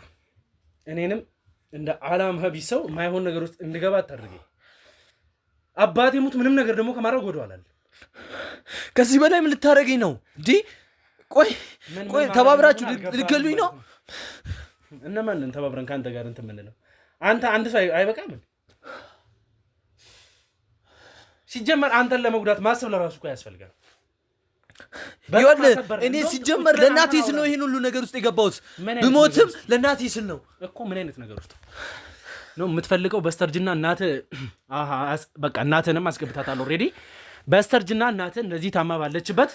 እኔንም እንደ ዓላማ ቢስ ሰው ማይሆን ነገር ውስጥ እንድገባ አታድርገኝ። አባቴ ሙት ምንም ነገር ደግሞ ከማድረግ ወደኋላ አለ። ከዚህ በላይ ምን ልታረገኝ ነው እንዴ? ቆይ ተባብራችሁ ልገሉኝ ነው? እነማንን ተባብረን ከአንተ ጋር እንትን የምንለው? አንተ አንድ ሰው አይበቃም? ሲጀመር አንተን ለመጉዳት ማሰብ ለራሱ እኮ ያስፈልጋል። እኔ ሲጀመር ለእናቴ ስል ነው ይሄን ሁሉ ነገር ውስጥ የገባሁት። ብሞትም ለእናቴ ስል ነው እኮ። ምን አይነት ነገር ውስጥ ነው የምትፈልገው? በስተርጅና እናትህ በቃ እናትህንም አስገብታታል ኦልሬዲ። በስተርጅና እናትህ እንደዚህ ታማ ባለችበት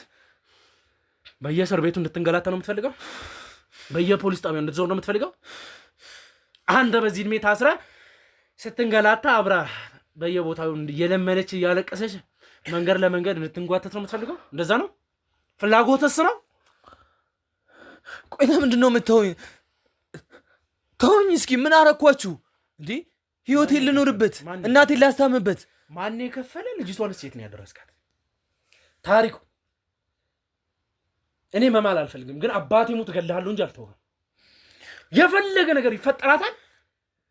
በየእስር ቤቱ እንድትንገላታ ነው የምትፈልገው? በየፖሊስ ጣቢያው እንድትዞር ነው የምትፈልገው? አንተ በዚህ እድሜ ታስረ ስትንገላታ አብራ በየቦታው እየለመነች እያለቀሰች መንገድ ለመንገድ እንድትንጓተት ነው የምትፈልገው? እንደዛ ነው ፍላጎትስ ነው? ቆይ ለምንድን ነው የምትተውኝ? ተውኝ እስኪ። ምን አረኳችሁ እንዴ? ህይወቴን ልኖርበት፣ እናቴን ላስታምበት። ማን የከፈለ? ልጅቷን ሴት ነው ያደረስካት? ታሪኩ እኔ መማል አልፈልግም፣ ግን አባቴ ሙት እገልሃለሁ እንጂ አልተውም። የፈለገ ነገር ይፈጠራታል፣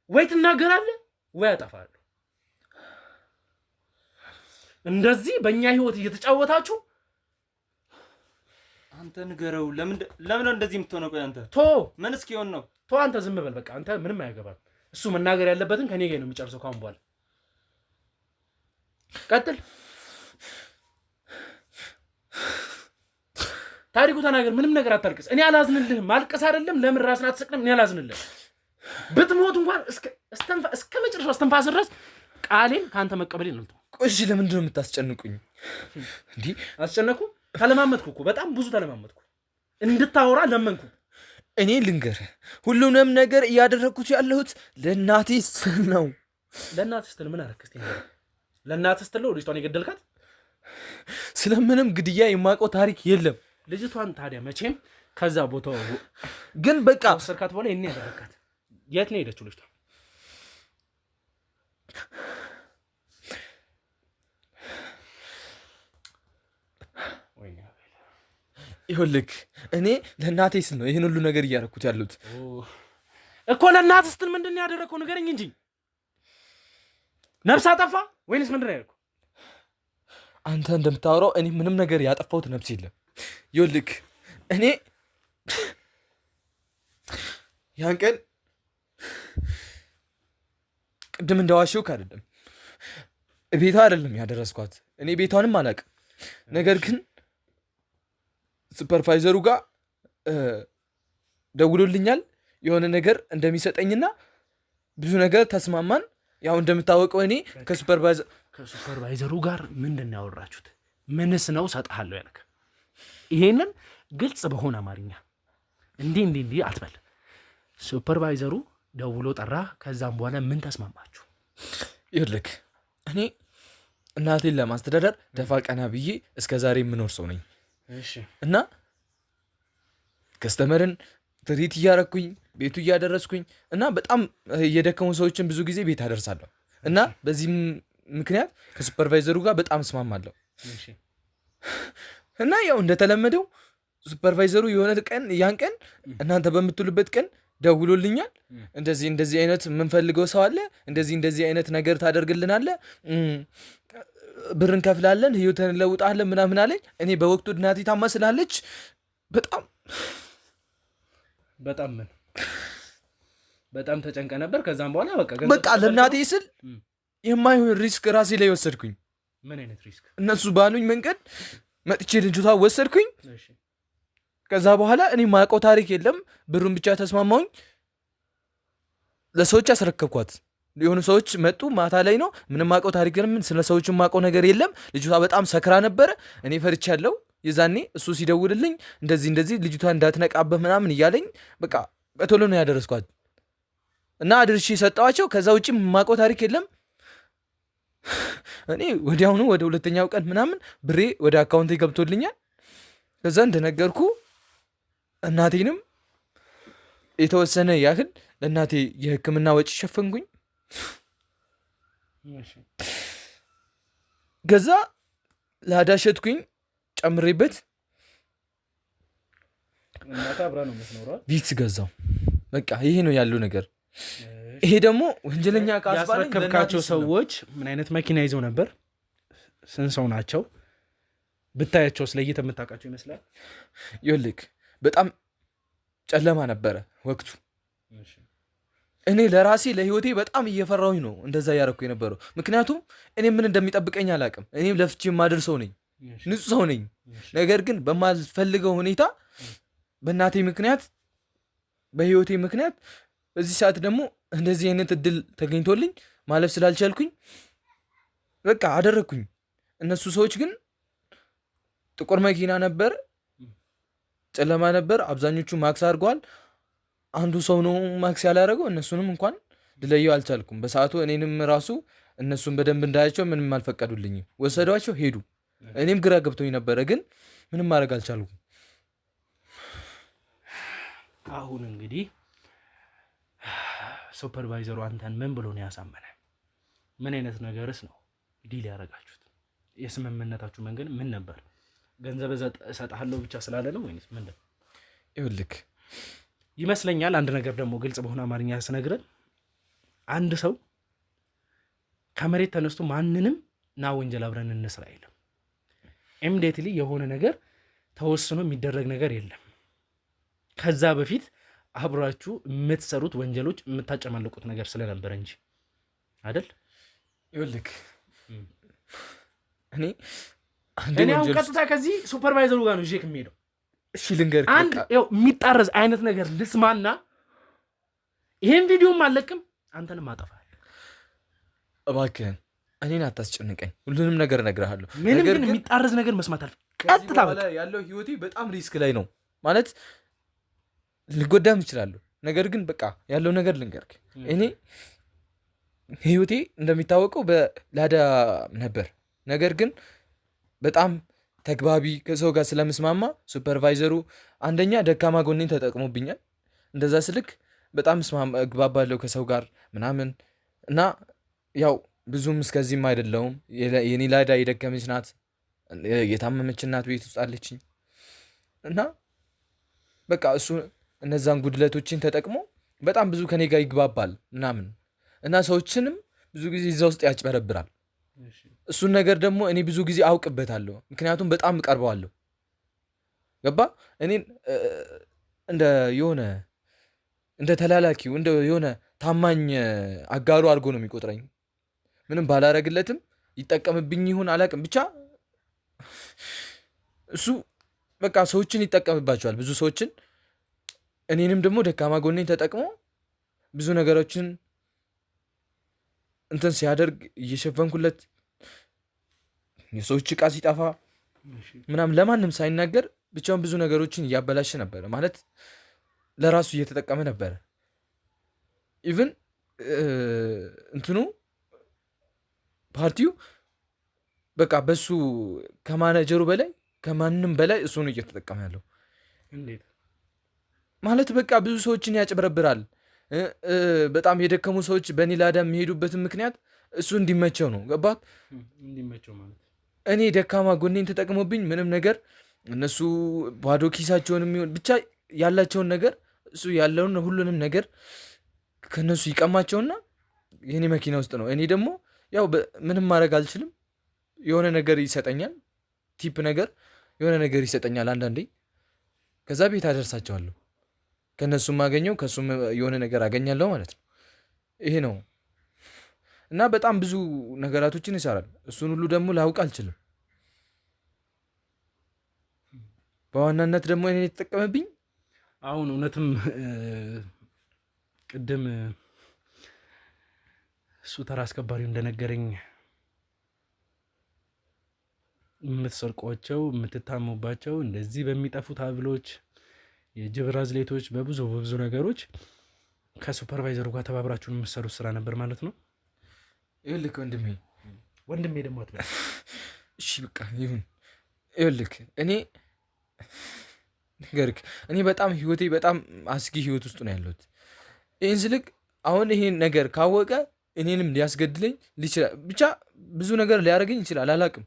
ወይ ትናገራለህ ወይ አጠፋለሁ። እንደዚህ በእኛ ህይወት እየተጫወታችሁ አንተ ንገረው። ለምን እንደዚህ የምትሆነው? ቆይ አንተ ምን እስኪሆን ነው? አንተ ዝም በል በቃ። አንተ ምንም አያገባም። እሱ መናገር ያለበትን ከኔ ጋር ነው የሚጨርሰው። ካሁን በኋላ ቀጥል። ታሪኩ ተናገር። ምንም ነገር አታልቅስ። እኔ አላዝንልህም። ማልቀስ አይደለም ለምን ራስን አትሰቅልም? እኔ አላዝንልህም። ብትሞት እንኳን እስከ መጨረሻው እስትንፋስ ድረስ ቃሌን ከአንተ መቀበሌን ነው። ቆይ ለምንድን ነው የምታስጨንቁኝ? እንዲህ አስጨነኩ? ተለማመጥኩ እኮ በጣም ብዙ ተለማመጥኩ። እንድታወራ ለመንኩ። እኔ ልንገርህ፣ ሁሉንም ነገር እያደረግኩት ያለሁት ለእናቴ ስል ነው። ለእናትህ ስትል ምን አደረግክ? ለእናትህ ስትል ነው ልጅቷን የገደልካት? ስለምንም ግድያ የማውቀው ታሪክ የለም። ልጅቷን ታዲያ መቼም ከዛ ቦታው ግን በቃ ወሰድካት በኋላ የኔ ያደረግካት? የት ነው ሄደችው ልጅቷ? ይኸውልህ እኔ ለእናቴ ስል ነው ይህን ሁሉ ነገር እያደረኩት ያሉት እኮ። ለእናትህ ስትል ምንድን ነው ያደረግከው? ንገረኝ እንጂ። ነፍስ አጠፋ ወይንስ ምንድን ነው ያደረግከው? አንተ እንደምታወራው እኔ ምንም ነገር ያጠፋሁት ነፍስ የለም። ይኸውልህ እኔ ያን ቀን ቅድም እንደዋሸሁክ አይደለም፣ ቤቷ አይደለም ያደረስኳት። እኔ ቤቷንም አላውቅም። ነገር ግን ሱፐርቫይዘሩ ጋር ደውሎልኛል የሆነ ነገር እንደሚሰጠኝና ብዙ ነገር ተስማማን። ያው እንደምታወቀው እኔ ከሱፐርቫይዘሩ ጋር ምንድን ነው ያወራችሁት? ምንስ ነው ሰጥሃለሁ ያልክ? ይሄንን ግልጽ በሆነ አማርኛ እንዲህ አትበል። ሱፐርቫይዘሩ ደውሎ ጠራ፣ ከዛም በኋላ ምን ተስማማችሁ? ይኸውልህ እኔ እናቴን ለማስተዳደር ደፋ ቀና ብዬ እስከ ዛሬ የምኖር ሰው ነኝ። እና ከስተመርን ትሪት እያረኩኝ ቤቱ እያደረስኩኝ እና በጣም የደከሙ ሰዎችን ብዙ ጊዜ ቤት አደርሳለሁ። እና በዚህም ምክንያት ከሱፐርቫይዘሩ ጋር በጣም እስማማለሁ። እና ያው እንደተለመደው ሱፐርቫይዘሩ የሆነ ቀን ያን ቀን እናንተ በምትሉበት ቀን ደውሎልኛል። እንደዚህ አይነት የምንፈልገው ሰው አለ፣ እንደዚህ አይነት ነገር ታደርግልናለህ፣ ብር እንከፍላለን፣ ህይወትን እንለውጣለን ምናምን አለኝ። እኔ በወቅቱ እናቴ ታማ ስላለች በጣም ምን በጣም ተጨንቀ ነበር። ከዛም በኋላ በቃ ለእናቴ ስል የማይሆን ሪስክ ራሴ ላይ ወሰድኩኝ። ምን አይነት ሪስክ? እነሱ ባሉኝ መንገድ መጥቼ ልጅቷ ወሰድኩኝ። ከዛ በኋላ እኔ ማውቀው ታሪክ የለም። ብሩን ብቻ ተስማማውኝ። ለሰዎች አስረከብኳት። የሆኑ ሰዎች መጡ። ማታ ላይ ነው። ምንም ማውቀው ታሪክ የለም። ስለ ሰዎች ማውቀው ነገር የለም። ልጅቷ በጣም ሰክራ ነበረ። እኔ ፈርቻለሁ። የዛኔ እሱ ሲደውልልኝ እንደዚህ ልጅቷ እንዳትነቃበህ ምናምን እያለኝ በቃ በቶሎ ነው ያደረስኳት እና አድርሼ ሰጠዋቸው። ከዛ ውጭ ማውቀው ታሪክ የለም። እኔ ወዲያውኑ ወደ ሁለተኛው ቀን ምናምን ብሬ ወደ አካውንቴ ገብቶልኛል። ከዛ እንደነገርኩ እናቴንም የተወሰነ ያህል ለእናቴ የሕክምና ወጪ ሸፈንኩኝ። ገዛ ላዳ ሸጥኩኝ ጨምሬበት ቤት ገዛው። በቃ ይሄ ነው ያለው ነገር። ይሄ ደግሞ ወንጀለኛ ያስረከብካቸው ሰዎች ምን አይነት መኪና ይዘው ነበር? ስንት ሰው ናቸው? ብታያቸው ስለየት የምታውቃቸው ይመስላል? ይኸውልህ በጣም ጨለማ ነበረ ወቅቱ። እኔ ለራሴ ለህይወቴ በጣም እየፈራሁኝ ነው እንደዛ እያደረኩ የነበረው። ምክንያቱም እኔ ምን እንደሚጠብቀኝ አላውቅም። እኔም ለፍቼ የማድር ሰው ነኝ፣ ንጹህ ሰው ነኝ። ነገር ግን በማልፈልገው ሁኔታ በእናቴ ምክንያት በህይወቴ ምክንያት በዚህ ሰዓት ደግሞ እንደዚህ አይነት እድል ተገኝቶልኝ ማለፍ ስላልቻልኩኝ በቃ አደረግኩኝ። እነሱ ሰዎች ግን ጥቁር መኪና ነበር፣ ጨለማ ነበር። አብዛኞቹ ማክስ አድርገዋል። አንዱ ሰው ነው ማክስ ያላደረገው። እነሱንም እንኳን ልለየው አልቻልኩም በሰዓቱ። እኔንም ራሱ እነሱን በደንብ እንዳያቸው ምንም አልፈቀዱልኝም። ወሰዷቸው፣ ሄዱ። እኔም ግራ ገብቶኝ ነበረ፣ ግን ምንም ማድረግ አልቻልኩም። አሁን እንግዲህ ሱፐርቫይዘሩ አንተን ምን ብሎ ነው ያሳመነ? ምን አይነት ነገርስ ነው ዲል ያደረጋችሁት? የስምምነታችሁ መንገድ ምን ነበር? ገንዘብ እሰጥሃለሁ ብቻ ስላለ ነው ወይስ ምንድን? ይኸውልህ ይመስለኛል አንድ ነገር ደግሞ ግልጽ በሆነ አማርኛ ስነግረን፣ አንድ ሰው ከመሬት ተነስቶ ማንንም ና ወንጀል አብረን እንስራ የለም። ኢሚዲየትሊ የሆነ ነገር ተወስኖ የሚደረግ ነገር የለም። ከዛ በፊት አብራችሁ የምትሰሩት ወንጀሎች የምታጨማልቁት ነገር ስለነበረ እንጂ አይደል? ይኸውልህ እኔ አሁን ቀጥታ ከዚህ ሱፐርቫይዘሩ ጋር ነው ሼክ የሚሄደው። እሺ ልንገርህ፣ አንድ የሚጣረዝ አይነት ነገር ልስማና ይሄን ቪዲዮም አለቅም፣ አንተንም አጠፋለሁ። እባክህን እኔን አታስጨንቀኝ። ሁሉንም ነገር እነግርሃለሁ። ምንም ግን የሚጣረዝ ነገር መስማት አልፍ። ቀጥታ ያለው ህይወቴ በጣም ሪስክ ላይ ነው ማለት ልጎዳም እችላለሁ። ነገር ግን በቃ ያለው ነገር ልንገርህ። እኔ ህይወቴ እንደሚታወቀው በላዳ ነበር። ነገር ግን በጣም ተግባቢ ከሰው ጋር ስለምስማማ ሱፐርቫይዘሩ አንደኛ ደካማ ጎኔን ተጠቅሞብኛል። እንደዛ ስልክ በጣም እግባባለሁ ከሰው ጋር ምናምን እና ያው ብዙም እስከዚህም አይደለውም። የኔ ላዳ የደከመች ናት፣ የታመመች እናት ቤት ውስጥ አለችኝ እና በቃ እሱ እነዛን ጉድለቶችን ተጠቅሞ በጣም ብዙ ከኔ ጋር ይግባባል ምናምን እና ሰዎችንም ብዙ ጊዜ እዛ ውስጥ ያጭበረብራል። እሱን ነገር ደግሞ እኔ ብዙ ጊዜ አውቅበታለሁ፣ ምክንያቱም በጣም እቀርበዋለሁ። ገባ? እኔን እንደ ተላላኪው እንደ የሆነ ታማኝ አጋሩ አድርጎ ነው የሚቆጥረኝ። ምንም ባላረግለትም ይጠቀምብኝ ይሁን አላውቅም፣ ብቻ እሱ በቃ ሰዎችን ይጠቀምባቸዋል፣ ብዙ ሰዎችን። እኔንም ደግሞ ደካማ ጎኔን ተጠቅሞ ብዙ ነገሮችን እንትን ሲያደርግ እየሸፈንኩለት የሰዎች ዕቃ ሲጠፋ ምናምን ለማንም ሳይናገር ብቻውን ብዙ ነገሮችን እያበላሸ ነበረ። ማለት ለራሱ እየተጠቀመ ነበረ። ኢቭን እንትኑ ፓርቲው በቃ በሱ ከማኔጀሩ በላይ ከማንም በላይ እሱ ነው እየተጠቀመ ያለው። እንዴት ማለት በቃ ብዙ ሰዎችን ያጭበረብራል። በጣም የደከሙ ሰዎች በእኔ ላዳ የሚሄዱበትን ምክንያት እሱ እንዲመቸው ነው። ገባት? እንዲመቸው ማለት እኔ ደካማ ጎኔን ተጠቅሞብኝ ምንም ነገር እነሱ ባዶ ኪሳቸውን የሚሆን ብቻ ያላቸውን ነገር እሱ ያለውን ሁሉንም ነገር ከነሱ ይቀማቸውና የኔ መኪና ውስጥ ነው። እኔ ደግሞ ያው ምንም ማድረግ አልችልም። የሆነ ነገር ይሰጠኛል፣ ቲፕ ነገር የሆነ ነገር ይሰጠኛል አንዳንዴ። ከዛ ቤት አደርሳቸዋለሁ። ከነሱም ማገኘው ከሱም የሆነ ነገር አገኛለሁ ማለት ነው። ይሄ ነው እና በጣም ብዙ ነገራቶችን ይሰራል። እሱን ሁሉ ደግሞ ላውቅ አልችልም። በዋናነት ደግሞ እኔን የተጠቀመብኝ አሁን እውነትም ቅድም እሱ ተራ አስከባሪው እንደነገረኝ የምትሰርቋቸው የምትታሙባቸው እንደዚህ በሚጠፉት ሀብሎች የጅብ ራዝሌቶች በብዙ ነገሮች ከሱፐርቫይዘሩ ጋር ተባብራችሁን የምትሰሩት ስራ ነበር ማለት ነው። ይኸውልህ ወንድሜ ደግሞ አትበል። እሺ በቃ ይሁን። ይኸውልህ እኔ በጣም ህይወቴ በጣም አስጊ ህይወት ውስጥ ነው ያለሁት። ይህን ስልክ አሁን ይሄን ነገር ካወቀ እኔንም ሊያስገድለኝ ይችላል። ብቻ ብዙ ነገር ሊያደርገኝ ይችላል። አላቅም።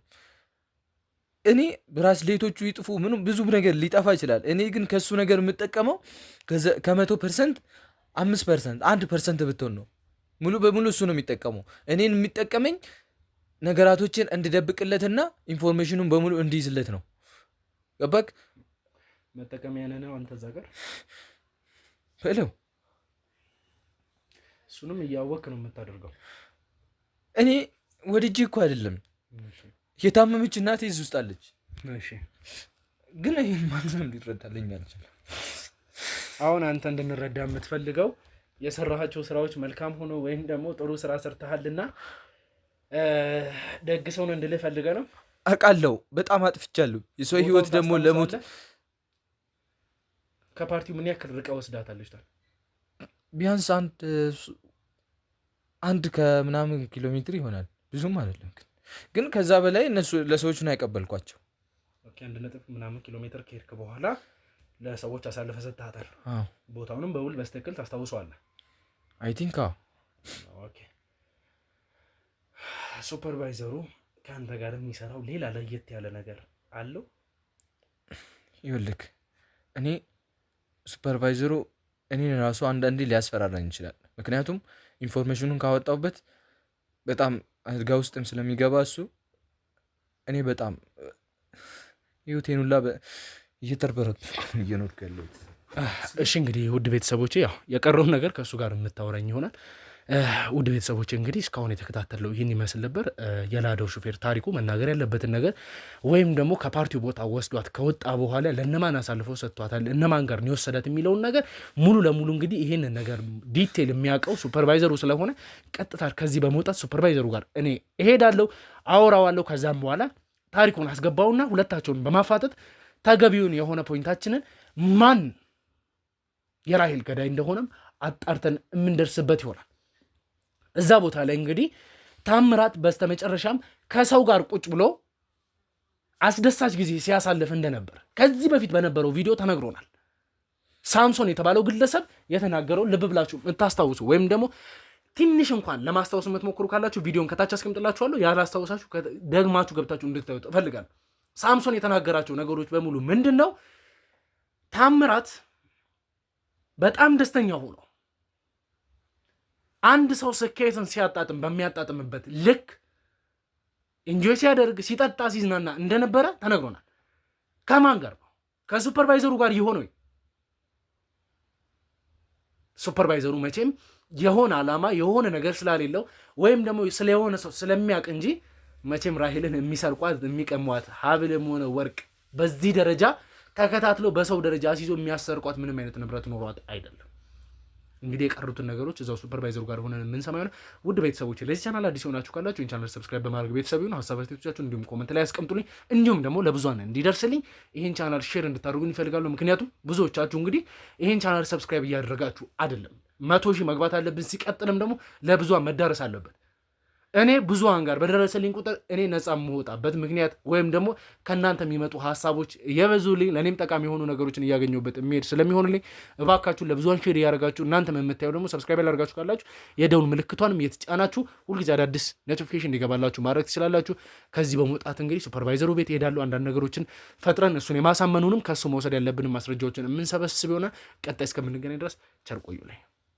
እኔ ብራስሌቶቹ ይጥፉ ምንም ብዙ ነገር ሊጠፋ ይችላል። እኔ ግን ከሱ ነገር የምጠቀመው 100% 5% 1% ብትሆን ነው። ሙሉ በሙሉ እሱ ነው የሚጠቀመው። እኔን የሚጠቀመኝ ነገራቶችን እንድደብቅለትና ኢንፎርሜሽኑን በሙሉ እንዲይዝለት ነው። ገባክ? መጠቀሚያ ነህ አንተ እዛ ጋር በለው። እሱንም እያወቅ ነው የምታደርገው። እኔ ወድጄ እኮ አይደለም። የታመመች እናቴ እዚህ ውስጥ አለች። ግን ይህን ማንም ሊረዳልኝ አልችልም። አሁን አንተ እንድንረዳ የምትፈልገው የሰራሃቸው ስራዎች መልካም ሆኖ ወይም ደግሞ ጥሩ ስራ ሰርተሃልና ደግ ሰው ነው እንድልህ ፈልገህ ነው። አውቃለሁ፣ በጣም አጥፍቻለሁ። የሰው ህይወት ደግሞ ለሞት ከፓርቲው ምን ያክል ርቀህ ወስዳታለች? ቢያንስ አንድ ከምናምን ኪሎ ሜትር ይሆናል። ብዙም አይደለም ግን ከዛ በላይ እነሱ ለሰዎች ነው ያቀበልኳቸው። ኦኬ 1 ምናምን ኪሎ ሜትር ከሄድክ በኋላ ለሰዎች አሳልፈ ሰጥተሃታል። ቦታውንም በውል በስትክክል ታስታውሰዋለህ? አይ ቲንክ ኦኬ። ሱፐርቫይዘሩ ከአንተ ጋር የሚሰራው ሌላ ለየት ያለ ነገር አለው? ይኸውልህ እኔ ሱፐርቫይዘሩ እኔን ራሱ አንዳንዴ ሊያስፈራራኝ ይችላል። ምክንያቱም ኢንፎርሜሽኑን ካወጣሁበት በጣም አድጋ ውስጥም ስለሚገባ እሱ እኔ በጣም ህይወቴን ሁላ እየተርበረብ እየኖርኩ ያለሁት። እሺ እንግዲህ ውድ ቤተሰቦቼ ያው የቀረውን ነገር ከእሱ ጋር የምታወራኝ ይሆናል። ውድ ቤተሰቦቼ እንግዲህ እስካሁን የተከታተለው ይህን ይመስል ነበር። የላዳው ሹፌር ታሪኩ መናገር ያለበትን ነገር ወይም ደግሞ ከፓርቲው ቦታ ወስዷት ከወጣ በኋላ ለእነማን አሳልፈው ሰጥቷታል፣ እነማን ጋር ነው የወሰዳት የሚለውን ነገር ሙሉ ለሙሉ እንግዲህ ይህንን ነገር ዲቴል የሚያውቀው ሱፐርቫይዘሩ ስለሆነ ቀጥታ ከዚህ በመውጣት ሱፐርቫይዘሩ ጋር እኔ እሄዳለሁ፣ አወራዋለሁ። ከዛም በኋላ ታሪኩን አስገባውና ሁለታቸውን በማፋጠጥ ተገቢውን የሆነ ፖይንታችንን ማን የራሄል ገዳይ እንደሆነም አጣርተን የምንደርስበት ይሆናል። እዛ ቦታ ላይ እንግዲህ ታምራት በስተመጨረሻም ከሰው ጋር ቁጭ ብሎ አስደሳች ጊዜ ሲያሳልፍ እንደነበር ከዚህ በፊት በነበረው ቪዲዮ ተነግሮናል። ሳምሶን የተባለው ግለሰብ የተናገረው ልብ ብላችሁ የምታስታውሱ ወይም ደግሞ ትንሽ እንኳን ለማስታወስ የምትሞክሩ ካላችሁ ቪዲዮን ከታች አስቀምጥላችኋለሁ። ያላስታወሳችሁ ደግማችሁ ገብታችሁ እንድታዩት እፈልጋለሁ። ሳምሶን የተናገራቸው ነገሮች በሙሉ ምንድን ነው? ታምራት በጣም ደስተኛ ሆኖ አንድ ሰው ስኬትን ሲያጣጥም በሚያጣጥምበት ልክ ኢንጆይ ሲያደርግ ሲጠጣ ሲዝናና እንደነበረ ተነግሮናል። ከማን ጋር ነው? ከሱፐርቫይዘሩ ጋር የሆነው። ሱፐርቫይዘሩ መቼም የሆነ ዓላማ የሆነ ነገር ስላሌለው ወይም ደግሞ ስለሆነ ሰው ስለሚያውቅ እንጂ መቼም ራሄልን የሚሰርቋት የሚቀሟት ሀብልም ሆነ ወርቅ በዚህ ደረጃ ተከታትሎ በሰው ደረጃ አስይዞ የሚያሰርቋት ምንም አይነት ንብረት ኖሯት አይደለም። እንግዲህ የቀሩትን ነገሮች እዛው ሱፐርቫይዘሩ ጋር ሆነን የምንሰማ ይሆናል። ውድ ቤተሰቦች ለዚህ ቻናል አዲስ ሆናችሁ ካላችሁ ይህን ቻናል ሰብስክራይብ በማድረግ ቤተሰብ ይሁኑ። ሀሳብ አስተያየቶቻችሁን እንዲሁም ኮመንት ላይ ያስቀምጡልኝ። እንዲሁም ደግሞ ለብዙሃን እንዲደርስልኝ ይህን ቻናል ሼር እንድታደርጉን ይፈልጋሉ። ምክንያቱም ብዙዎቻችሁ እንግዲህ ይህን ቻናል ሰብስክራይብ እያደረጋችሁ አይደለም። 100,000 መግባት አለብን። ሲቀጥልም ደግሞ ለብዙሃን መዳረስ አለበት። እኔ ብዙሃን ጋር በደረሰልኝ ቁጥር እኔ ነፃ የምወጣበት ምክንያት ወይም ደግሞ ከእናንተ የሚመጡ ሀሳቦች የበዙልኝ ለእኔም ጠቃሚ የሆኑ ነገሮችን እያገኘሁበት የሚሄድ ስለሚሆንልኝ እባካችሁ ለብዙሃን ሼር እያደረጋችሁ እናንተ የምታየው ደግሞ ሰብስክራይብ ያላደርጋችሁ ካላችሁ የደውል ምልክቷንም የተጫናችሁ ሁልጊዜ አዳዲስ ኖቲፊኬሽን እንዲገባላችሁ ማድረግ ትችላላችሁ። ከዚህ በመውጣት እንግዲህ ሱፐርቫይዘሩ ቤት እሄዳለሁ። አንዳንድ ነገሮችን ፈጥረን እሱን የማሳመኑንም ከእሱ መውሰድ ያለብንም ማስረጃዎችን የምንሰበስብ ይሆናል። ቀጣይ እስከምንገናኝ ድረስ ቸር ቆዩልኝ።